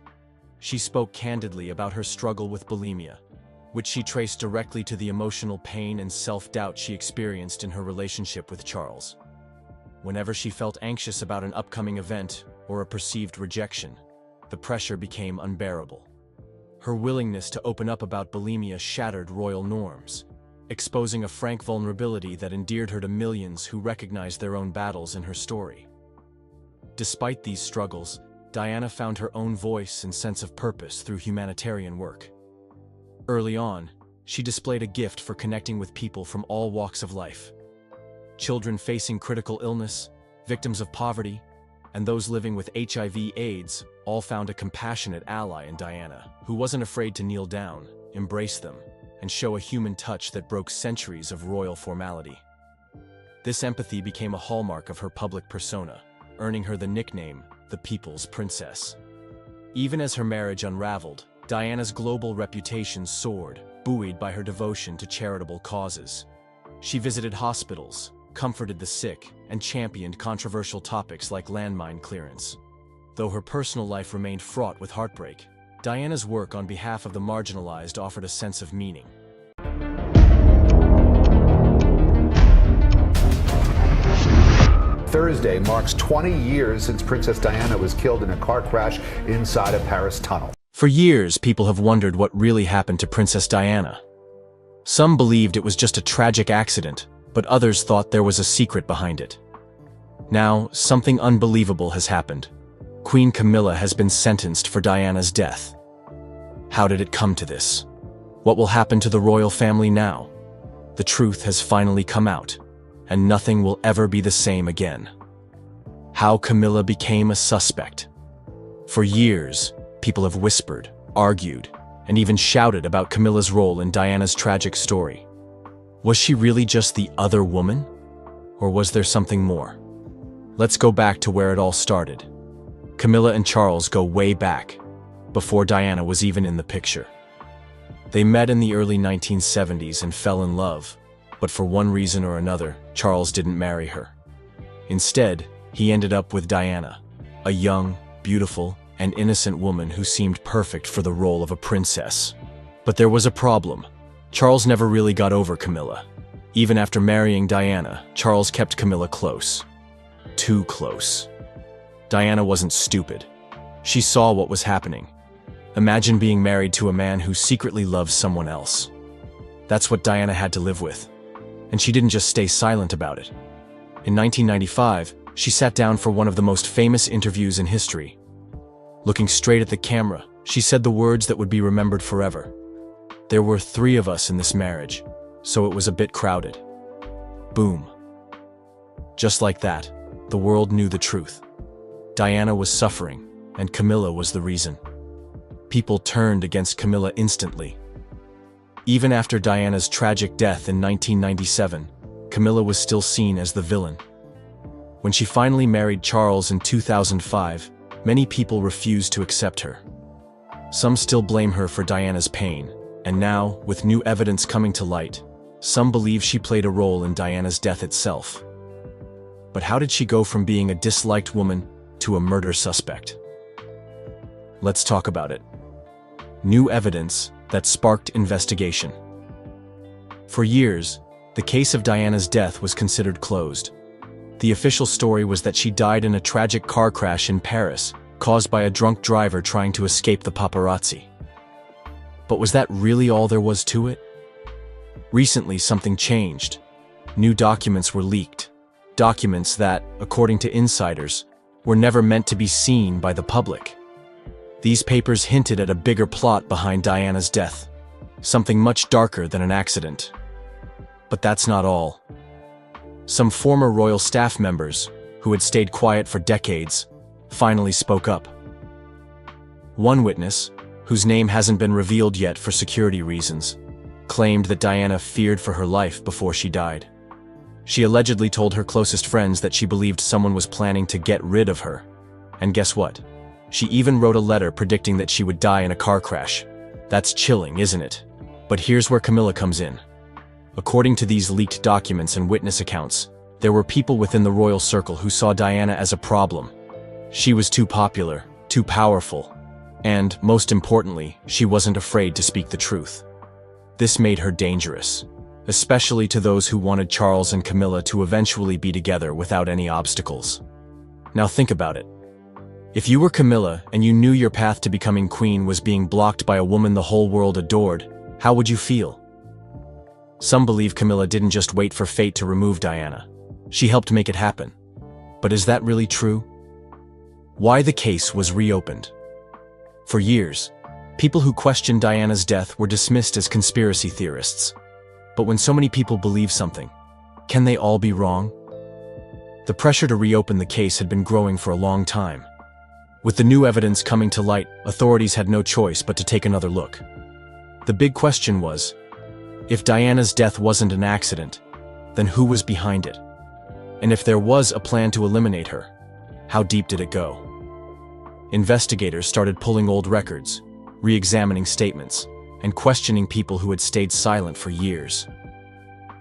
She spoke candidly about her struggle with bulimia, which she traced directly to the emotional pain and self-doubt she experienced in her relationship with Charles. Whenever she felt anxious about an upcoming event or a perceived rejection, the pressure became unbearable. Her willingness to open up about bulimia shattered royal norms, exposing a frank vulnerability that endeared her to millions who recognized their own battles in her story. Despite these struggles, Diana found her own voice and sense of purpose through humanitarian work. Early on, she displayed a gift for connecting with people from all walks of life. Children facing critical illness, victims of poverty, and those living with HIV/AIDS all found a compassionate ally in Diana, who wasn't afraid to kneel down, embrace them, and show a human touch that broke centuries of royal formality. This empathy became a hallmark of her public persona, earning her the nickname, the People's Princess. Even as her marriage unraveled, Diana's global reputation soared, buoyed by her devotion to charitable causes. She visited hospitals, comforted the sick, and championed controversial topics like landmine clearance. Though her personal life remained fraught with heartbreak, Diana's work on behalf of the marginalized offered a sense of meaning. Thursday marks 20 years since Princess Diana was killed in a car crash inside a Paris tunnel. For years, people have wondered what really happened to Princess Diana. Some believed it was just a tragic accident, but others thought there was a secret behind it. Now, something unbelievable has happened. Queen Camilla has been sentenced for Diana's death. How did it come to this? What will happen to the royal family now? The truth has finally come out, and nothing will ever be the same again. How Camilla became a suspect. For years, people have whispered, argued, and even shouted about Camilla's role in Diana's tragic story. Was she really just the other woman? Or was there something more? Let's go back to where it all started. Camilla and Charles go way back, before Diana was even in the picture. They met in the early 1970s and fell in love, but for one reason or another, Charles didn't marry her. Instead, he ended up with Diana, a young, beautiful, and innocent woman who seemed perfect for the role of a princess. But there was a problem. Charles never really got over Camilla. Even after marrying Diana, Charles kept Camilla close. Too close. Diana wasn't stupid. She saw what was happening. Imagine being married to a man who secretly loves someone else. That's what Diana had to live with. And she didn't just stay silent about it. In 1995, she sat down for one of the most famous interviews in history. Looking straight at the camera, she said the words that would be remembered forever. There were 3 of us in this marriage, so it was a bit crowded. Boom. Just like that, the world knew the truth. Diana was suffering, and Camilla was the reason. People turned against Camilla instantly. Even after Diana's tragic death in 1997, Camilla was still seen as the villain. When she finally married Charles in 2005, many people refused to accept her. Some still blame her for Diana's pain, and now, with new evidence coming to light, some believe she played a role in Diana's death itself. But how did she go from being a disliked woman to a murder suspect? Let's talk about it. New evidence that sparked investigation. For years, the case of Diana's death was considered closed. The official story was that she died in a tragic car crash in Paris, caused by a drunk driver trying to escape the paparazzi. But was that really all there was to it? Recently, something changed. New documents were leaked. Documents that, according to insiders, were never meant to be seen by the public. These papers hinted at a bigger plot behind Diana's death, something much darker than an accident. But that's not all. Some former royal staff members, who had stayed quiet for decades, finally spoke up. One witness, whose name hasn't been revealed yet for security reasons, claimed that Diana feared for her life before she died. She allegedly told her closest friends that she believed someone was planning to get rid of her. And guess what? She even wrote a letter predicting that she would die in a car crash. That's chilling, isn't it? But here's where Camilla comes in. According to these leaked documents and witness accounts, there were people within the royal circle who saw Diana as a problem. She was too popular, too powerful, and, most importantly, she wasn't afraid to speak the truth. This made her dangerous, especially to those who wanted Charles and Camilla to eventually be together without any obstacles. Now think about it. If you were Camilla and you knew your path to becoming queen was being blocked by a woman the whole world adored, how would you feel? Some believe Camilla didn't just wait for fate to remove Diana. She helped make it happen. But is that really true? Why the case was reopened? For years, people who questioned Diana's death were dismissed as conspiracy theorists. But when so many people believe something, can they all be wrong? The pressure to reopen the case had been growing for a long time. With the new evidence coming to light, authorities had no choice but to take another look. The big question was, if Diana's death wasn't an accident, then who was behind it? And if there was a plan to eliminate her, how deep did it go? Investigators started pulling old records, re-examining statements, and questioning people who had stayed silent for years.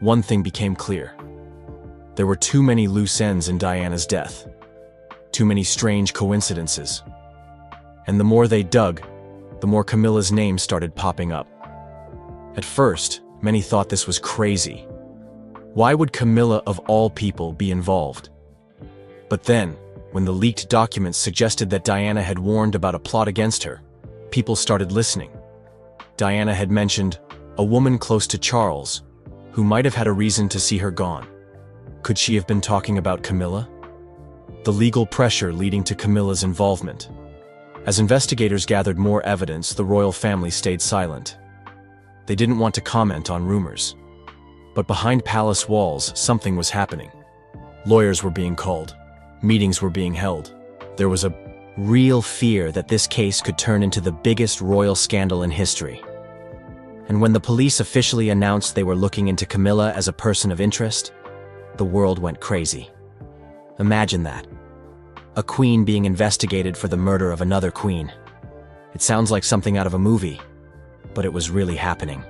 One thing became clear. There were too many loose ends in Diana's death. Too many strange coincidences. And the more they dug, the more Camilla's name started popping up. At first, many thought this was crazy. Why would Camilla of all people be involved? But then, when the leaked documents suggested that Diana had warned about a plot against her, people started listening. Diana had mentioned a woman close to Charles, who might have had a reason to see her gone. Could she have been talking about Camilla? The legal pressure leading to Camilla's involvement. As investigators gathered more evidence, the royal family stayed silent. They didn't want to comment on rumors. But behind palace walls, something was happening. Lawyers were being called. Meetings were being held. There was a real fear that this case could turn into the biggest royal scandal in history. And when the police officially announced they were looking into Camilla as a person of interest, the world went crazy. Imagine that. A queen being investigated for the murder of another queen. It sounds like something out of a movie, but it was really happening.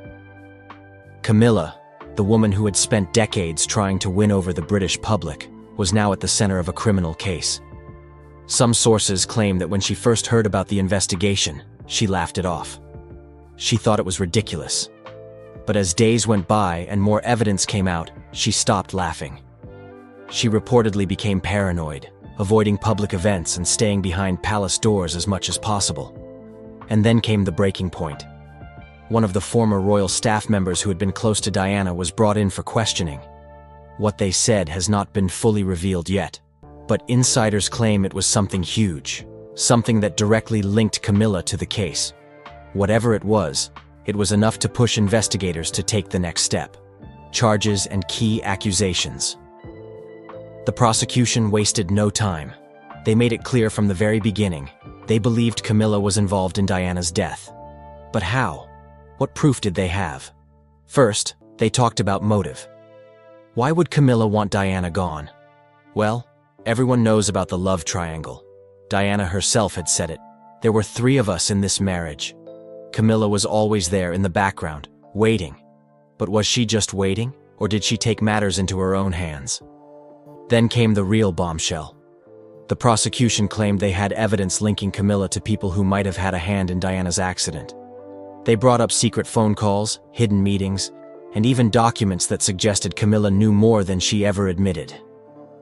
Camilla, the woman who had spent decades trying to win over the British public, was now at the center of a criminal case. Some sources claim that when she first heard about the investigation, she laughed it off. She thought it was ridiculous. But as days went by and more evidence came out, she stopped laughing. She reportedly became paranoid, avoiding public events and staying behind palace doors as much as possible. And then came the breaking point. One of the former royal staff members who had been close to Diana was brought in for questioning. What they said has not been fully revealed yet, but insiders claim it was something huge, something that directly linked Camilla to the case. Whatever it was enough to push investigators to take the next step. charges and key accusations. The prosecution wasted no time. They made it clear from the very beginning. They believed Camilla was involved in Diana's death. But how? What proof did they have? First, they talked about motive. Why would Camilla want Diana gone? Well, everyone knows about the love triangle. Diana herself had said it. There were 3 of us in this marriage. Camilla was always there in the background, waiting. But was she just waiting, or did she take matters into her own hands? Then came the real bombshell. The prosecution claimed they had evidence linking Camilla to people who might have had a hand in Diana's accident. They brought up secret phone calls, hidden meetings, and even documents that suggested Camilla knew more than she ever admitted.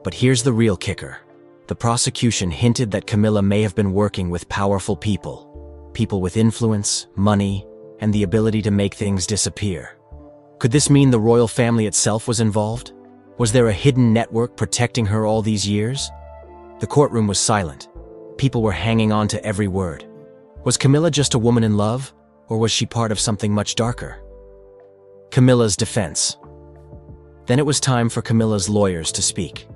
But here's the real kicker. The prosecution hinted that Camilla may have been working with powerful people. People with influence, money, and the ability to make things disappear. Could this mean the royal family itself was involved? Was there a hidden network protecting her all these years? The courtroom was silent. People were hanging on to every word. Was Camilla just a woman in love, or was she part of something much darker? Camilla's defense. Then it was time for Camilla's lawyers to speak.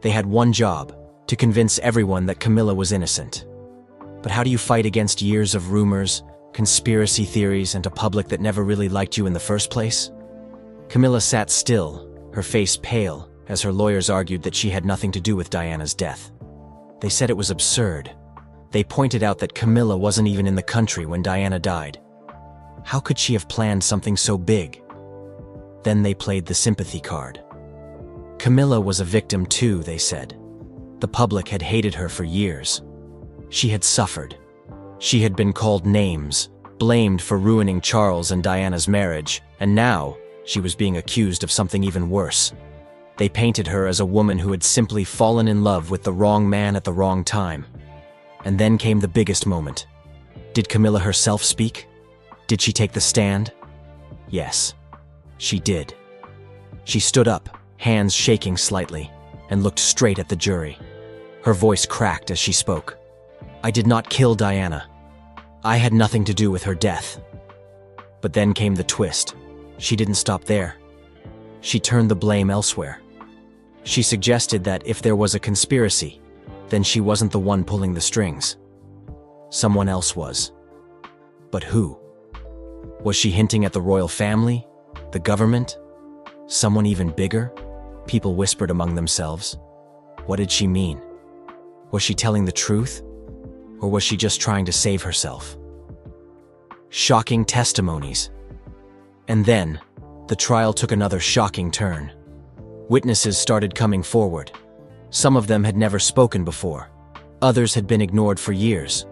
They had one job, to convince everyone that Camilla was innocent. But how do you fight against years of rumors, conspiracy theories, and a public that never really liked you in the first place? Camilla sat still, her face pale, as her lawyers argued that she had nothing to do with Diana's death. They said it was absurd. They pointed out that Camilla wasn't even in the country when Diana died. How could she have planned something so big? Then they played the sympathy card. Camilla was a victim too, they said. The public had hated her for years. She had suffered. She had been called names, blamed for ruining Charles and Diana's marriage, and now she was being accused of something even worse. They painted her as a woman who had simply fallen in love with the wrong man at the wrong time. And then came the biggest moment. Did Camilla herself speak? Did she take the stand? Yes, she did. She stood up, hands shaking slightly, and looked straight at the jury. Her voice cracked as she spoke. I did not kill Diana. I had nothing to do with her death. But then came the twist. She didn't stop there. She turned the blame elsewhere. She suggested that if there was a conspiracy, then she wasn't the one pulling the strings. Someone else was. But who? Was she hinting at the royal family? The government? Someone even bigger? People whispered among themselves. What did she mean? Was she telling the truth? Or was she just trying to save herself? Shocking testimonies. And then, the trial took another shocking turn. Witnesses started coming forward. Some of them had never spoken before. Others had been ignored for years.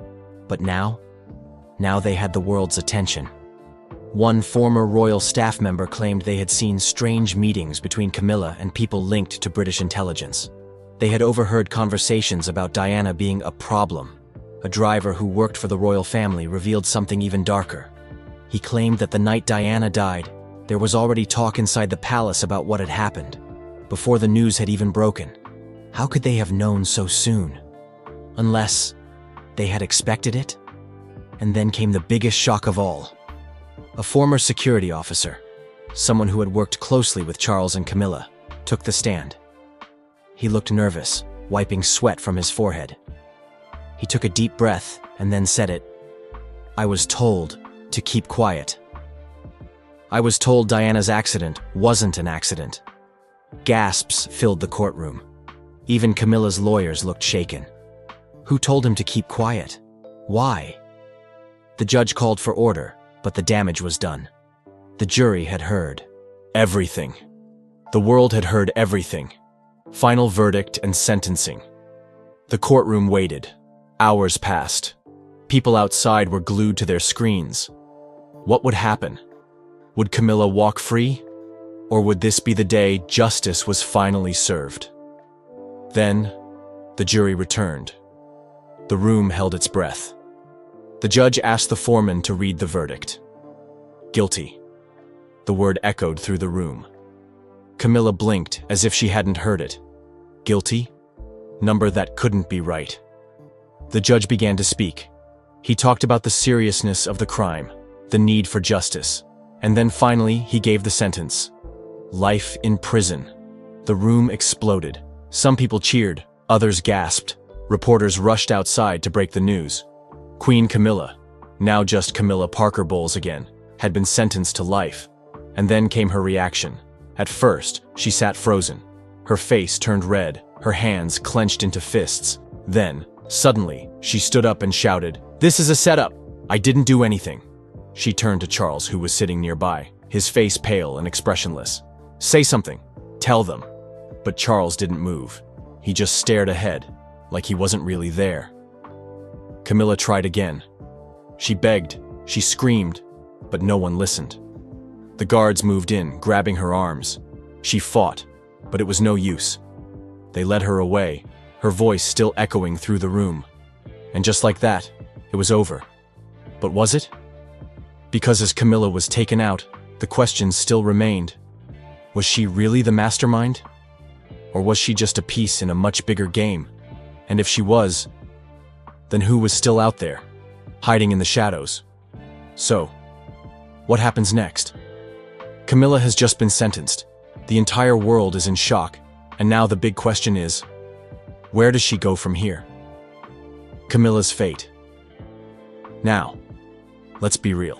But now they had the world's attention. One former royal staff member claimed they had seen strange meetings between Camilla and people linked to British intelligence. They had overheard conversations about Diana being a problem. A driver who worked for the royal family revealed something even darker. He claimed that the night Diana died, there was already talk inside the palace about what had happened, before the news had even broken. How could they have known so soon? Unless they had expected it? And then came the biggest shock of all. A former security officer, someone who had worked closely with Charles and Camilla, took the stand. He looked nervous, wiping sweat from his forehead. He took a deep breath and then said it. I was told to keep quiet. I was told Diana's accident wasn't an accident. Gasps filled the courtroom. Even Camilla's lawyers looked shaken. Who told him to keep quiet? Why? The judge called for order, but the damage was done. The jury had heard everything. The world had heard everything. Final verdict and sentencing. The courtroom waited. Hours passed. People outside were glued to their screens. What would happen? Would Camilla walk free? Or would this be the day justice was finally served? Then, the jury returned. The room held its breath. The judge asked the foreman to read the verdict. Guilty. The word echoed through the room. Camilla blinked as if she hadn't heard it. Guilty? Number that couldn't be right. The judge began to speak. He talked about the seriousness of the crime, the need for justice, and then finally he gave the sentence. Life in prison. The room exploded. Some people cheered, others gasped. Reporters rushed outside to break the news. Queen Camilla, now just Camilla Parker Bowles again, had been sentenced to life. And then came her reaction. At first, she sat frozen. Her face turned red, her hands clenched into fists. Then, suddenly, she stood up and shouted, "This is a setup! I didn't do anything." She turned to Charles, who was sitting nearby, his face pale and expressionless. "Say something. Tell them." But Charles didn't move. He just stared ahead, like he wasn't really there. Camilla tried again. She begged, she screamed, but no one listened. The guards moved in, grabbing her arms. She fought, but it was no use. They led her away, her voice still echoing through the room. And just like that, it was over. But was it? Because as Camilla was taken out, the questions still remained. Was she really the mastermind? Or was she just a piece in a much bigger game? And if she was, then who was still out there, hiding in the shadows? So, what happens next? Camilla has just been sentenced. The entire world is in shock, and now the big question is, where does she go from here? Camilla's fate. Now, let's be real.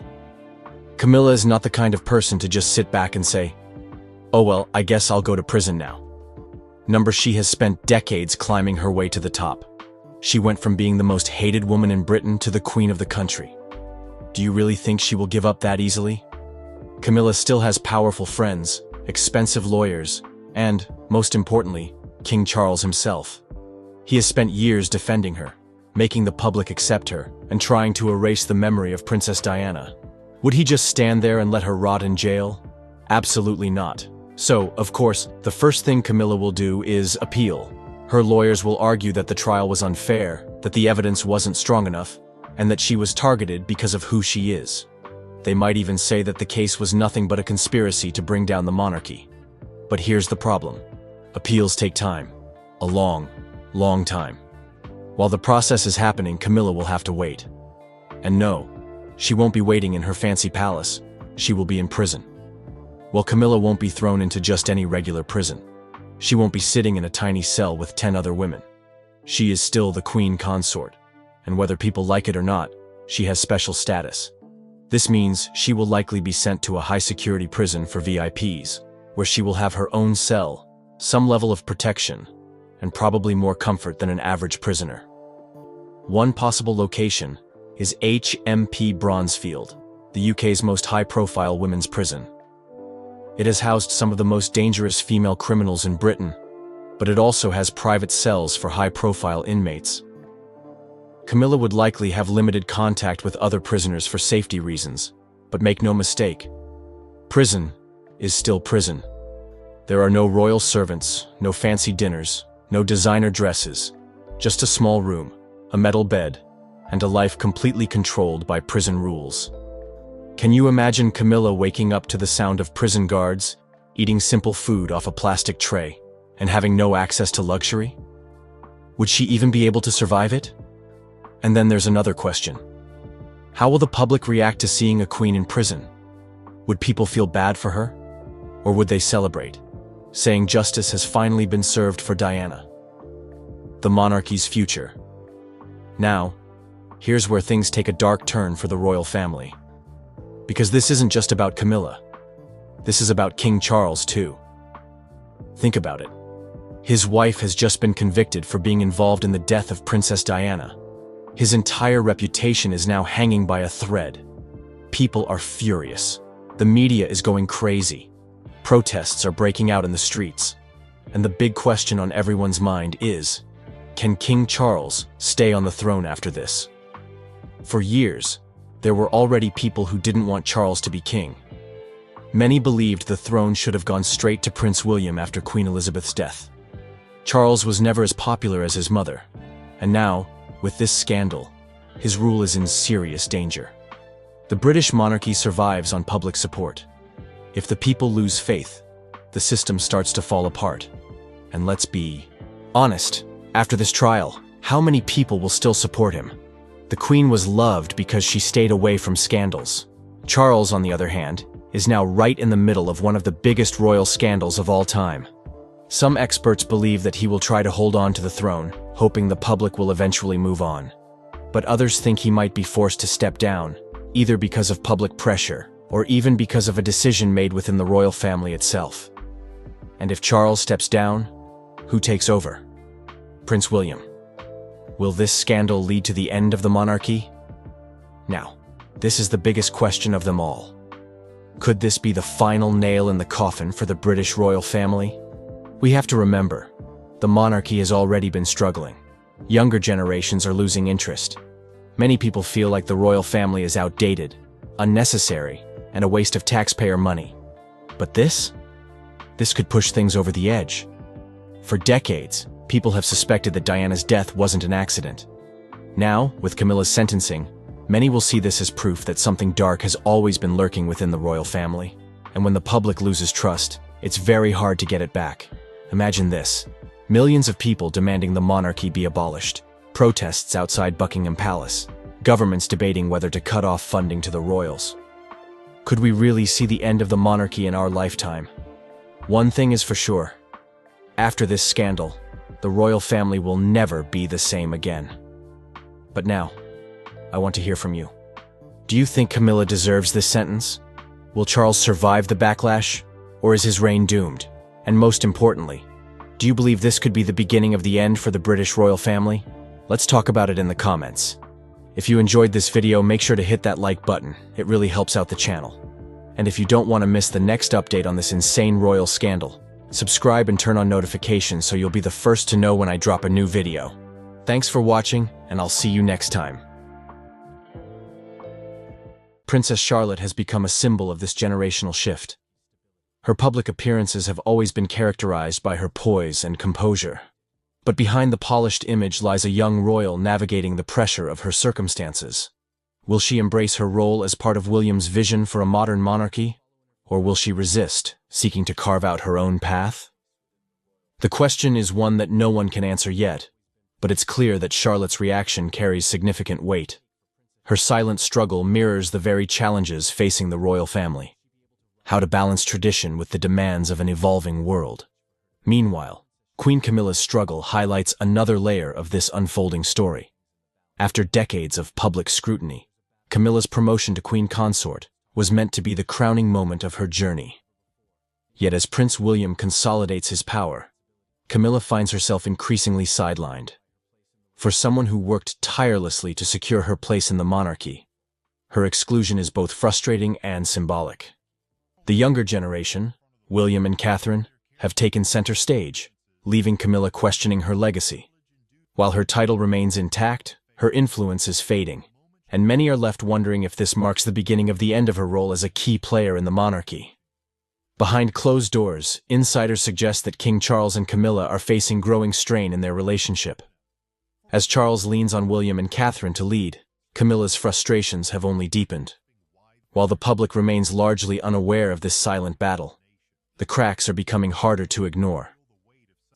Camilla is not the kind of person to just sit back and say, "Oh well, I guess I'll go to prison now." She has spent decades climbing her way to the top. She went from being the most hated woman in Britain to the queen of the country. Do you really think she will give up that easily? Camilla still has powerful friends, expensive lawyers, and, most importantly, King Charles himself. He has spent years defending her, making the public accept her, and trying to erase the memory of Princess Diana. Would he just stand there and let her rot in jail? Absolutely not. So, of course, the first thing Camilla will do is appeal. Her lawyers will argue that the trial was unfair, that the evidence wasn't strong enough, and that she was targeted because of who she is. They might even say that the case was nothing but a conspiracy to bring down the monarchy. But here's the problem. Appeals take time. A long, long time. While the process is happening, Camilla will have to wait. And no, she won't be waiting in her fancy palace. She will be in prison. Well, Camilla won't be thrown into just any regular prison. She won't be sitting in a tiny cell with 10 other women. She is still the queen consort, and whether people like it or not, she has special status. This means she will likely be sent to a high-security prison for VIPs, where she will have her own cell, some level of protection, and probably more comfort than an average prisoner. One possible location is HMP Bronzefield, the UK's most high-profile women's prison. It has housed some of the most dangerous female criminals in Britain, but it also has private cells for high-profile inmates. Camilla would likely have limited contact with other prisoners for safety reasons, but make no mistake, prison is still prison. There are no royal servants, no fancy dinners, no designer dresses, just a small room, a metal bed, and a life completely controlled by prison rules. Can you imagine Camilla waking up to the sound of prison guards, eating simple food off a plastic tray, and having no access to luxury? Would she even be able to survive it? And then there's another question. How will the public react to seeing a queen in prison? Would people feel bad for her? Or would they celebrate, saying justice has finally been served for Diana? The monarchy's future. Now, here's where things take a dark turn for the royal family. Because this isn't just about Camilla. This is about King Charles, too. Think about it. His wife has just been convicted for being involved in the death of Princess Diana. His entire reputation is now hanging by a thread. People are furious. The media is going crazy. Protests are breaking out in the streets. And the big question on everyone's mind is, can King Charles stay on the throne after this? For years, there were already people who didn't want Charles to be king. Many believed the throne should have gone straight to Prince William after Queen Elizabeth's death. Charles was never as popular as his mother, and now, with this scandal, his rule is in serious danger. The British monarchy survives on public support. If the people lose faith, the system starts to fall apart. And let's be honest, after this trial, how many people will still support him? The Queen was loved because she stayed away from scandals. Charles, on the other hand, is now right in the middle of one of the biggest royal scandals of all time. Some experts believe that he will try to hold on to the throne, hoping the public will eventually move on. But others think he might be forced to step down, either because of public pressure or even because of a decision made within the royal family itself. And if Charles steps down, who takes over? Prince William. Will this scandal lead to the end of the monarchy? Now, this is the biggest question of them all. Could this be the final nail in the coffin for the British royal family? We have to remember, the monarchy has already been struggling. Younger generations are losing interest. Many people feel like the royal family is outdated, unnecessary, and a waste of taxpayer money. But this could push things over the edge. For decades, people have suspected that Diana's death wasn't an accident. Now, with Camilla's sentencing, many will see this as proof that something dark has always been lurking within the royal family. And when the public loses trust, it's very hard to get it back. Imagine this: millions of people demanding the monarchy be abolished, protests outside Buckingham Palace, governments debating whether to cut off funding to the royals. Could we really see the end of the monarchy in our lifetime? One thing is for sure. After this scandal, the royal family will never be the same again. But now, I want to hear from you. Do you think Camilla deserves this sentence? Will Charles survive the backlash, or is his reign doomed? And most importantly, do you believe this could be the beginning of the end for the British royal family? Let's talk about it in the comments. If you enjoyed this video, make sure to hit that like button. It really helps out the channel. And if you don't want to miss the next update on this insane royal scandal, subscribe and turn on notifications so you'll be the first to know when I drop a new video. Thanks for watching, and I'll see you next time. Princess Charlotte has become a symbol of this generational shift. Her public appearances have always been characterized by her poise and composure. But behind the polished image lies a young royal navigating the pressure of her circumstances. Will she embrace her role as part of William's vision for a modern monarchy? Or will she resist, seeking to carve out her own path? The question is one that no one can answer yet, but it's clear that Charlotte's reaction carries significant weight. Her silent struggle mirrors the very challenges facing the royal family. How to balance tradition with the demands of an evolving world. Meanwhile, Queen Camilla's struggle highlights another layer of this unfolding story. After decades of public scrutiny, Camilla's promotion to Queen Consort was meant to be the crowning moment of her journey. Yet as Prince William consolidates his power, Camilla finds herself increasingly sidelined. For someone who worked tirelessly to secure her place in the monarchy, her exclusion is both frustrating and symbolic. The younger generation, William and Catherine, have taken center stage, leaving Camilla questioning her legacy. While her title remains intact, her influence is fading, and many are left wondering if this marks the beginning of the end of her role as a key player in the monarchy. Behind closed doors, insiders suggest that King Charles and Camilla are facing growing strain in their relationship. As Charles leans on William and Catherine to lead, Camilla's frustrations have only deepened. While the public remains largely unaware of this silent battle, the cracks are becoming harder to ignore.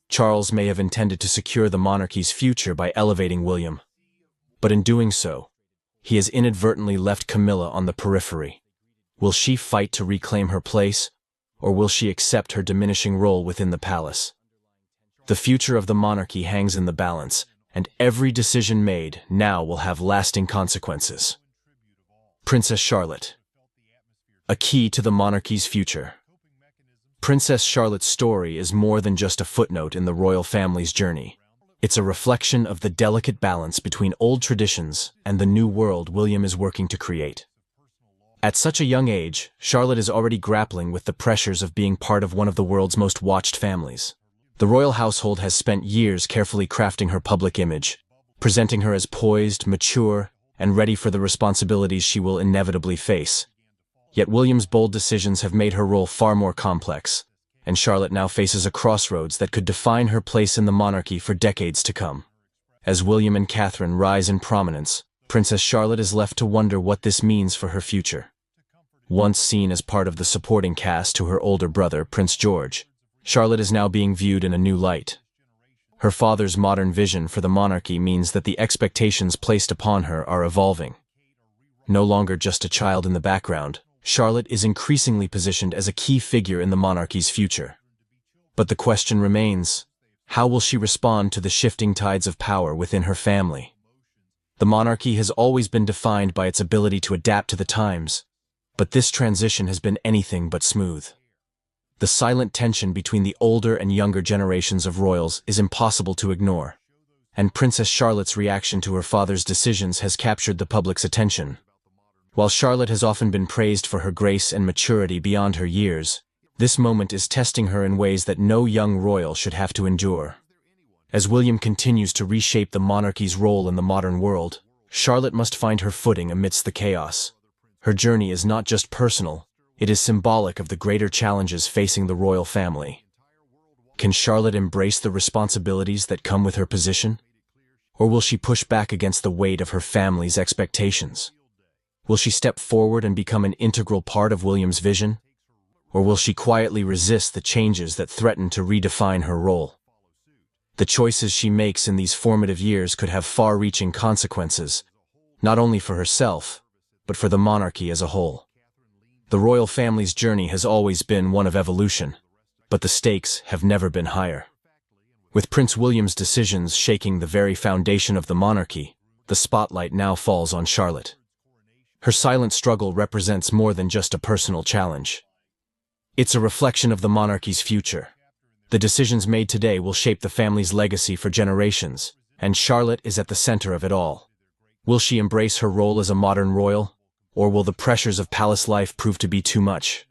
Charles may have intended to secure the monarchy's future by elevating William, but in doing so, he has inadvertently left Camilla on the periphery. Will she fight to reclaim her place, or will she accept her diminishing role within the palace? The future of the monarchy hangs in the balance, and every decision made now will have lasting consequences. Princess Charlotte, a key to the monarchy's future. Princess Charlotte's story is more than just a footnote in the royal family's journey. It's a reflection of the delicate balance between old traditions and the new world William is working to create. At such a young age, Charlotte is already grappling with the pressures of being part of one of the world's most watched families. The royal household has spent years carefully crafting her public image, presenting her as poised, mature, and ready for the responsibilities she will inevitably face. Yet William's bold decisions have made her role far more complex, and Charlotte now faces a crossroads that could define her place in the monarchy for decades to come. As William and Catherine rise in prominence, Princess Charlotte is left to wonder what this means for her future. Once seen as part of the supporting cast to her older brother, Prince George, Charlotte is now being viewed in a new light. Her father's modern vision for the monarchy means that the expectations placed upon her are evolving. No longer just a child in the background, Charlotte is increasingly positioned as a key figure in the monarchy's future. But the question remains, how will she respond to the shifting tides of power within her family? The monarchy has always been defined by its ability to adapt to the times, but this transition has been anything but smooth. The silent tension between the older and younger generations of royals is impossible to ignore, and Princess Charlotte's reaction to her father's decisions has captured the public's attention. While Charlotte has often been praised for her grace and maturity beyond her years, this moment is testing her in ways that no young royal should have to endure. As William continues to reshape the monarchy's role in the modern world, Charlotte must find her footing amidst the chaos. Her journey is not just personal, it is symbolic of the greater challenges facing the royal family. Can Charlotte embrace the responsibilities that come with her position? Or will she push back against the weight of her family's expectations? Will she step forward and become an integral part of William's vision? Or will she quietly resist the changes that threaten to redefine her role? The choices she makes in these formative years could have far-reaching consequences, not only for herself, but for the monarchy as a whole. The royal family's journey has always been one of evolution, but the stakes have never been higher. With Prince William's decisions shaking the very foundation of the monarchy, the spotlight now falls on Charlotte. Her silent struggle represents more than just a personal challenge. It's a reflection of the monarchy's future. The decisions made today will shape the family's legacy for generations, and Charlotte is at the center of it all. Will she embrace her role as a modern royal, or will the pressures of palace life prove to be too much?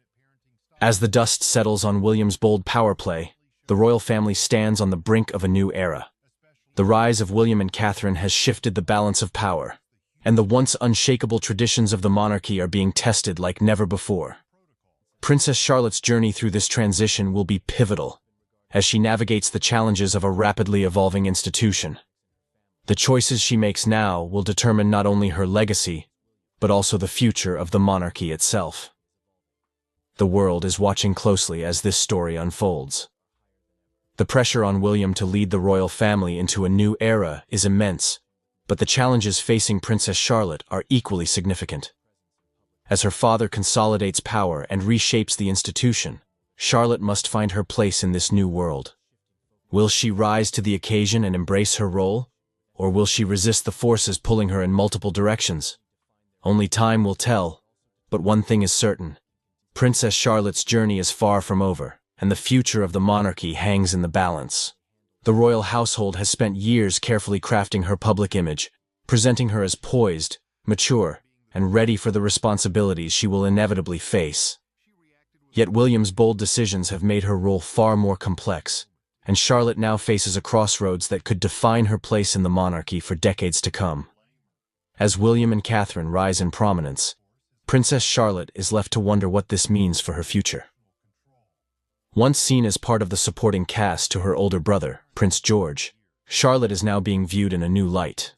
As the dust settles on William's bold power play, the royal family stands on the brink of a new era. The rise of William and Catherine has shifted the balance of power, and the once unshakable traditions of the monarchy are being tested like never before. Princess Charlotte's journey through this transition will be pivotal, as she navigates the challenges of a rapidly evolving institution. The choices she makes now will determine not only her legacy, but also the future of the monarchy itself. The world is watching closely as this story unfolds. The pressure on William to lead the royal family into a new era is immense, but the challenges facing Princess Charlotte are equally significant. As her father consolidates power and reshapes the institution, Charlotte must find her place in this new world. Will she rise to the occasion and embrace her role, or will she resist the forces pulling her in multiple directions? Only time will tell, but one thing is certain. Princess Charlotte's journey is far from over, and the future of the monarchy hangs in the balance. The royal household has spent years carefully crafting her public image, presenting her as poised, mature, and ready for the responsibilities she will inevitably face. Yet William's bold decisions have made her role far more complex, and Charlotte now faces a crossroads that could define her place in the monarchy for decades to come. As William and Catherine rise in prominence, Princess Charlotte is left to wonder what this means for her future. Once seen as part of the supporting cast to her older brother, Prince George, Charlotte is now being viewed in a new light.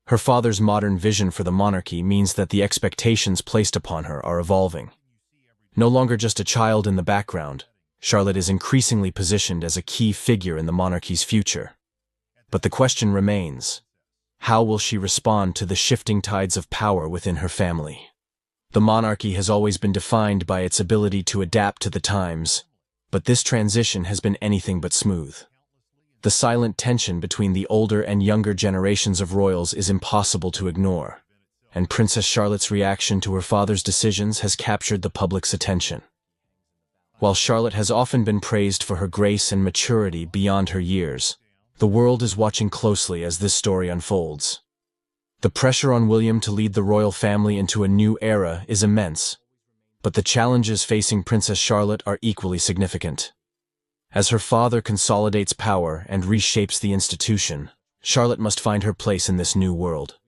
Her father's modern vision for the monarchy means that the expectations placed upon her are evolving. No longer just a child in the background, Charlotte is increasingly positioned as a key figure in the monarchy's future. But the question remains, how will she respond to the shifting tides of power within her family? The monarchy has always been defined by its ability to adapt to the times, but this transition has been anything but smooth. The silent tension between the older and younger generations of royals is impossible to ignore, and Princess Charlotte's reaction to her father's decisions has captured the public's attention. While Charlotte has often been praised for her grace and maturity beyond her years, the world is watching closely as this story unfolds. The pressure on William to lead the royal family into a new era is immense, but the challenges facing Princess Charlotte are equally significant. As her father consolidates power and reshapes the institution, Charlotte must find her place in this new world.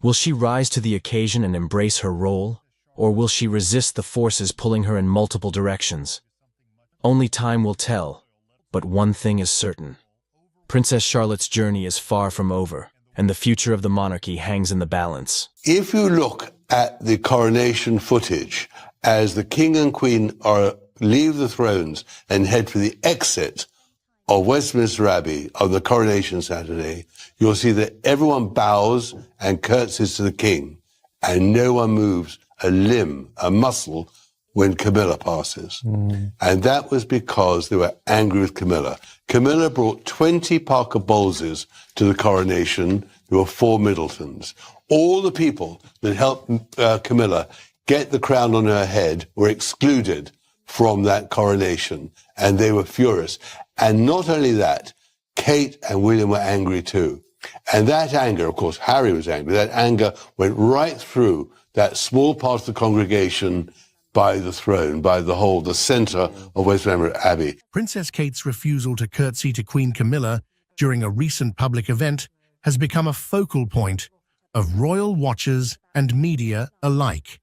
Will she rise to the occasion and embrace her role, or will she resist the forces pulling her in multiple directions? Only time will tell, but one thing is certain. Princess Charlotte's journey is far from over, and the future of the monarchy hangs in the balance. If you look at the coronation footage, as the King and Queen leave the thrones and head for the exit of Westminster Abbey on the coronation Saturday, you'll see that everyone bows and curtsies to the King, and no one moves a limb, a muscle, when Camilla passes. And that was because they were angry with Camilla. Camilla brought 20 Parker Bowleses to the coronation. There were 4 Middletons. All the people that helped Camilla get the crown on her head were excluded from that coronation, and they were furious. And not only that, Kate and William were angry too. And that anger, of course, Harry was angry, that anger went right through that small part of the congregation by the throne, by the centre of Westminster Abbey. Princess Kate's refusal to curtsy to Queen Camilla during a recent public event has become a focal point of royal watchers and media alike,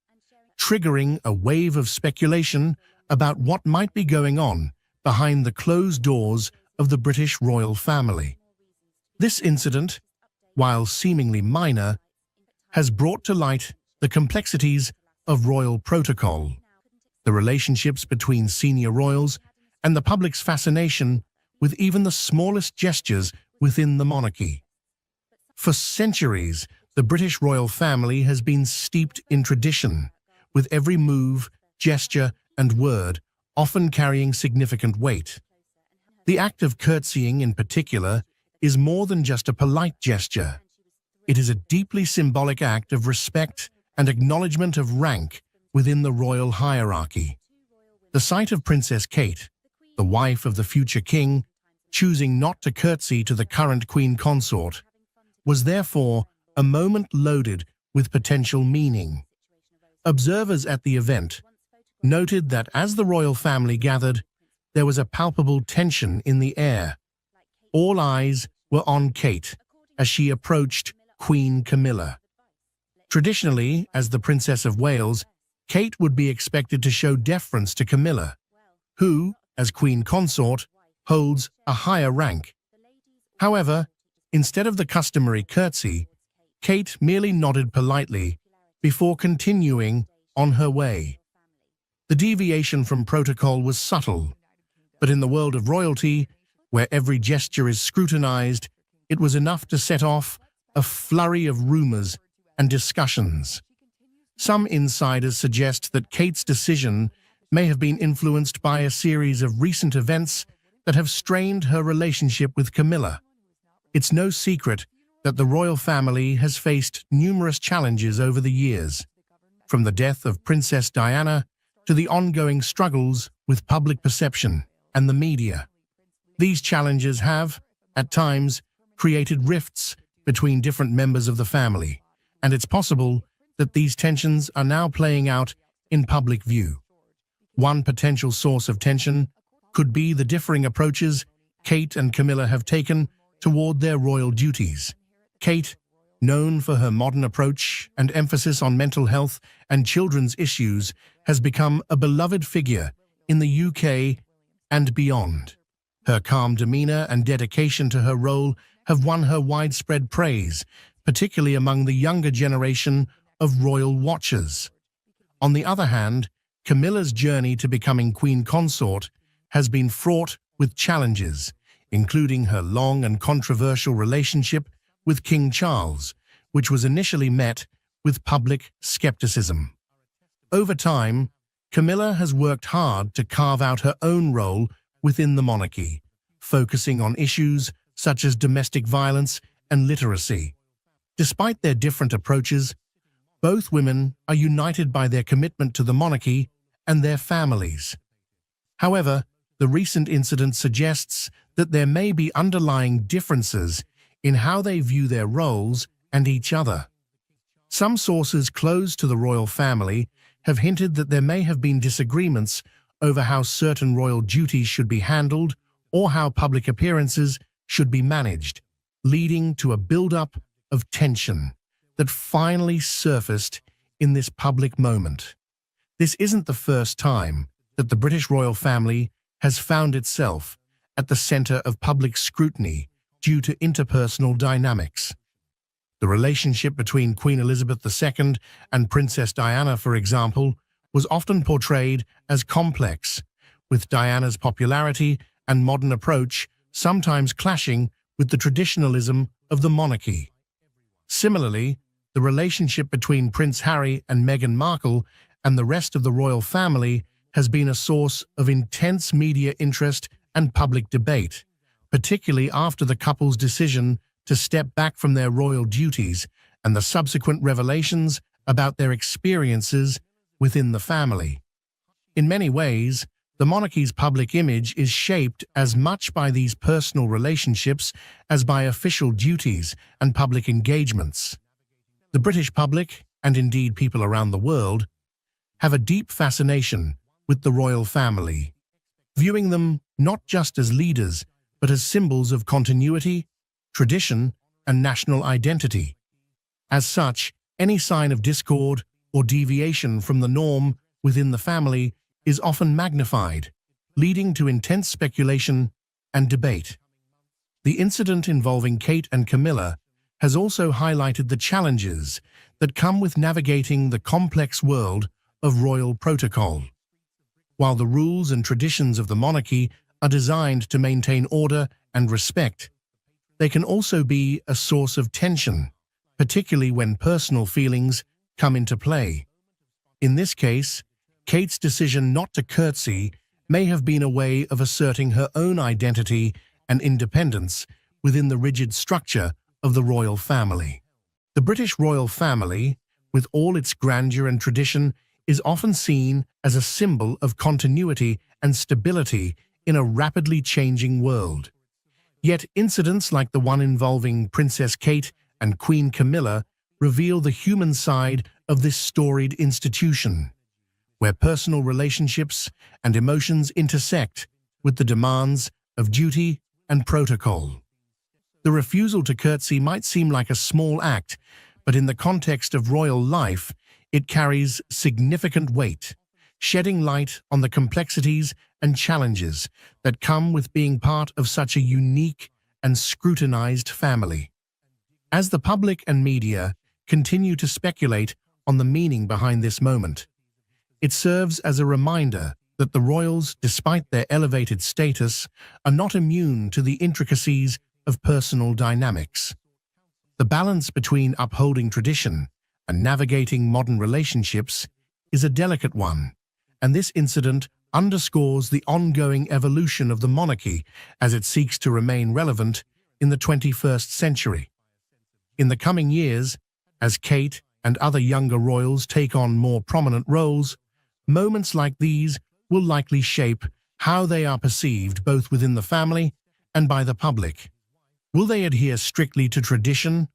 triggering a wave of speculation about what might be going on behind the closed doors of the British royal family. This incident, while seemingly minor, has brought to light the complexities of royal protocol, the relationships between senior royals, and the public's fascination with even the smallest gestures within the monarchy. For centuries, the British royal family has been steeped in tradition, with every move, gesture, and word often carrying significant weight. The act of curtsying in particular is more than just a polite gesture. It is a deeply symbolic act of respect and acknowledgement of rank within the royal hierarchy. The sight of Princess Kate, the wife of the future king, choosing not to curtsy to the current queen consort, was therefore a moment loaded with potential meaning. Observers at the event noted that as the royal family gathered, there was a palpable tension in the air. All eyes were on Kate as she approached Queen Camilla. Traditionally, as the Princess of Wales, Kate would be expected to show deference to Camilla, who, as queen consort, holds a higher rank. However, instead of the customary curtsy, Kate merely nodded politely before continuing on her way. The deviation from protocol was subtle, but in the world of royalty, where every gesture is scrutinized, it was enough to set off a flurry of rumors and discussions. Some insiders suggest that Kate's decision may have been influenced by a series of recent events that have strained her relationship with Camilla. It's no secret that the royal family has faced numerous challenges over the years, from the death of Princess Diana to the ongoing struggles with public perception and the media. These challenges have, at times, created rifts between different members of the family, and it's possible that these tensions are now playing out in public view. One potential source of tension could be the differing approaches Kate and Camilla have taken toward their royal duties. Kate, known for her modern approach and emphasis on mental health and children's issues, has become a beloved figure in the UK and beyond. Her calm demeanor and dedication to her role have won her widespread praise, particularly among the younger generation of royal watchers. On the other hand, Camilla's journey to becoming queen consort has been fraught with challenges, including her long and controversial relationship with King Charles, which was initially met with public skepticism. Over time, Camilla has worked hard to carve out her own role within the monarchy, focusing on issues such as domestic violence and literacy. Despite their different approaches, both women are united by their commitment to the monarchy and their families. However, the recent incident suggests that there may be underlying differences in how they view their roles and each other. Some sources close to the royal family have hinted that there may have been disagreements over how certain royal duties should be handled or how public appearances should be managed, leading to a build-up of tension that finally surfaced in this public moment. This isn't the first time that the British royal family has found itself at the center of public scrutiny due to interpersonal dynamics. The relationship between Queen Elizabeth II and Princess Diana, for example, was often portrayed as complex, with Diana's popularity and modern approach sometimes clashing with the traditionalism of the monarchy. Similarly, the relationship between Prince Harry and Meghan Markle and the rest of the royal family has been a source of intense media interest and public debate, particularly after the couple's decision to step back from their royal duties and the subsequent revelations about their experiences within the family. In many ways, the monarchy's public image is shaped as much by these personal relationships as by official duties and public engagements. The British public, and indeed people around the world, have a deep fascination with the royal family, viewing them not just as leaders, but as symbols of continuity, tradition, and national identity. As such, any sign of discord or deviation from the norm within the family is often magnified, leading to intense speculation and debate. The incident involving Kate and Camilla has also highlighted the challenges that come with navigating the complex world of royal protocol. While the rules and traditions of the monarchy are designed to maintain order and respect, they can also be a source of tension, particularly when personal feelings come into play. In this case, Kate's decision not to curtsy may have been a way of asserting her own identity and independence within the rigid structure of the royal family. The British royal family, with all its grandeur and tradition, is often seen as a symbol of continuity and stability in a rapidly changing world. Yet incidents like the one involving Princess Kate and Queen Camilla reveal the human side of this storied institution, where personal relationships and emotions intersect with the demands of duty and protocol. The refusal to curtsy might seem like a small act, but in the context of royal life, it carries significant weight, shedding light on the complexities and challenges that come with being part of such a unique and scrutinized family. As the public and media continue to speculate on the meaning behind this moment, it serves as a reminder that the royals, despite their elevated status, are not immune to the intricacies of personal dynamics. The balance between upholding tradition and navigating modern relationships is a delicate one, and this incident underscores the ongoing evolution of the monarchy as it seeks to remain relevant in the 21st century. In the coming years, as Kate and other younger royals take on more prominent roles, moments like these will likely shape how they are perceived both within the family and by the public. Will they adhere strictly to tradition,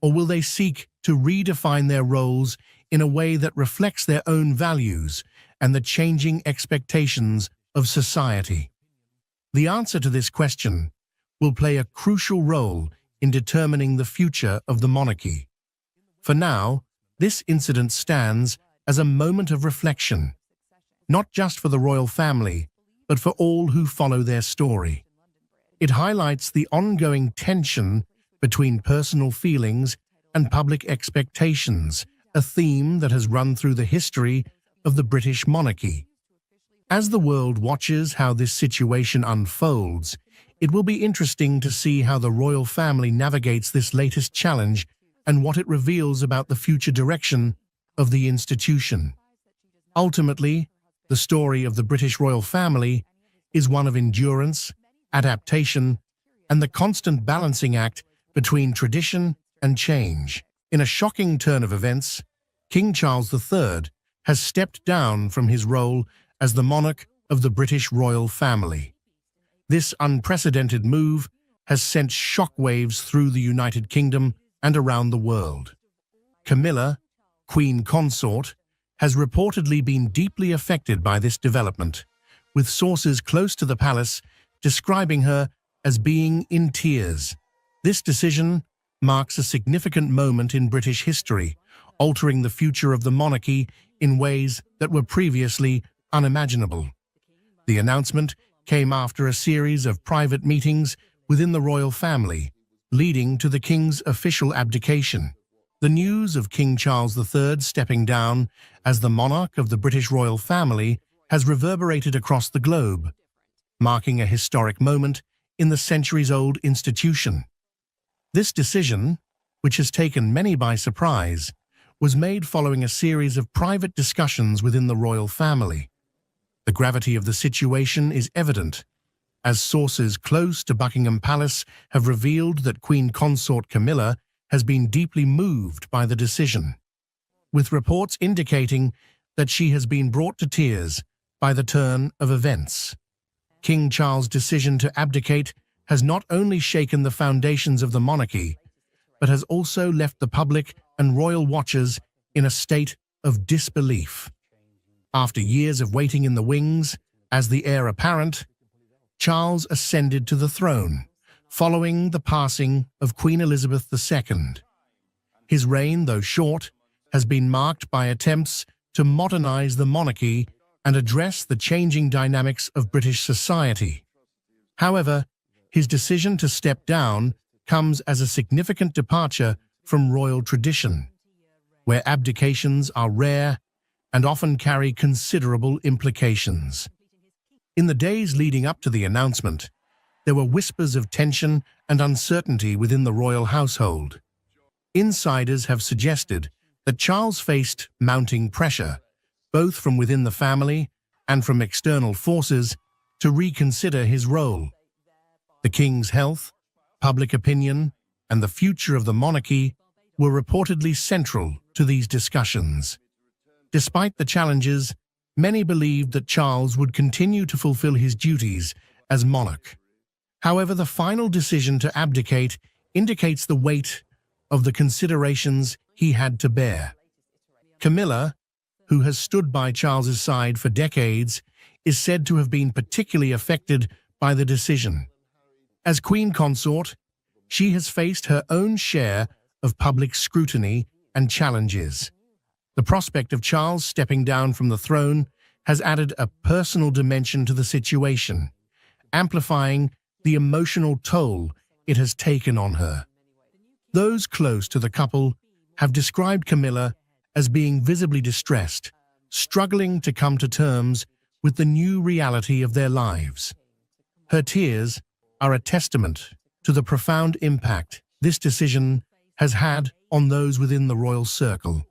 or will they seek to redefine their roles in a way that reflects their own values and the changing expectations of society? The answer to this question will play a crucial role in determining the future of the monarchy. For now, this incident stands as a moment of reflection, not just for the royal family, but for all who follow their story. It highlights the ongoing tension between personal feelings and public expectations, a theme that has run through the history of the British monarchy. As the world watches how this situation unfolds, it will be interesting to see how the royal family navigates this latest challenge and what it reveals about the future direction of the institution. Ultimately, the story of the British royal family is one of endurance, adaptation, and the constant balancing act between tradition and change. In a shocking turn of events, King Charles III has stepped down from his role as the monarch of the British royal family. This unprecedented move has sent shockwaves through the United Kingdom and around the world. Camilla, Queen Consort, has reportedly been deeply affected by this development, with sources close to the palace describing her as being in tears. This decision marks a significant moment in British history, altering the future of the monarchy in ways that were previously unimaginable. The announcement came after a series of private meetings within the royal family, leading to the king's official abdication. The news of King Charles III stepping down as the monarch of the British royal family has reverberated across the globe, marking a historic moment in the centuries-old institution. This decision, which has taken many by surprise, was made following a series of private discussions within the royal family. The gravity of the situation is evident, as sources close to Buckingham Palace have revealed that Queen Consort Camilla has been deeply moved by the decision, with reports indicating that she has been brought to tears by the turn of events. King Charles' decision to abdicate has not only shaken the foundations of the monarchy, but has also left the public and royal watchers in a state of disbelief. After years of waiting in the wings, as the heir apparent, Charles ascended to the throne, following the passing of Queen Elizabeth II. His reign, though short, has been marked by attempts to modernize the monarchy and address the changing dynamics of British society. However, his decision to step down comes as a significant departure from royal tradition, where abdications are rare and often carry considerable implications. In the days leading up to the announcement, there were whispers of tension and uncertainty within the royal household. Insiders have suggested that Charles faced mounting pressure, both from within the family and from external forces, to reconsider his role. The king's health, public opinion, and the future of the monarchy were reportedly central to these discussions. Despite the challenges, many believed that Charles would continue to fulfill his duties as monarch. However, the final decision to abdicate indicates the weight of the considerations he had to bear. Camilla, who has stood by Charles's side for decades, is said to have been particularly affected by the decision. As Queen Consort, she has faced her own share of public scrutiny and challenges. The prospect of Charles stepping down from the throne has added a personal dimension to the situation, amplifying the emotional toll it has taken on her. Those close to the couple have described Camilla as being visibly distressed, struggling to come to terms with the new reality of their lives. Her tears are a testament to the profound impact this decision has had on those within the royal circle.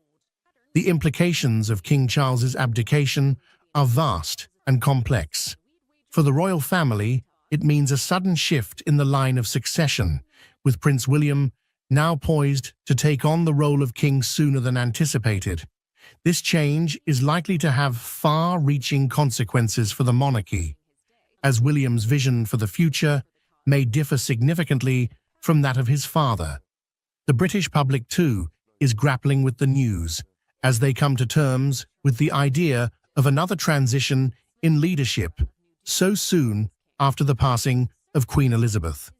The implications of King Charles's abdication are vast and complex. For the royal family, it means a sudden shift in the line of succession, with Prince William now poised to take on the role of king sooner than anticipated. This change is likely to have far-reaching consequences for the monarchy, as William's vision for the future may differ significantly from that of his father. The British public, too, is grappling with the news, as they come to terms with the idea of another transition in leadership so soon after the passing of Queen Elizabeth.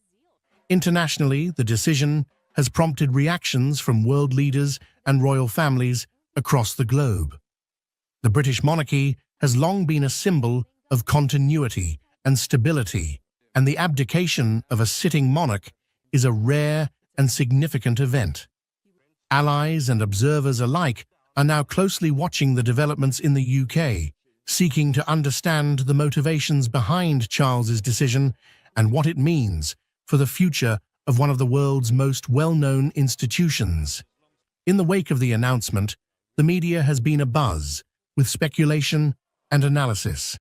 Internationally, the decision has prompted reactions from world leaders and royal families across the globe. The British monarchy has long been a symbol of continuity and stability, and the abdication of a sitting monarch is a rare and significant event. Allies and observers alike are now closely watching the developments in the UK, seeking to understand the motivations behind Charles's decision and what it means for the future of one of the world's most well-known institutions. In the wake of the announcement, the media has been abuzz with speculation and analysis.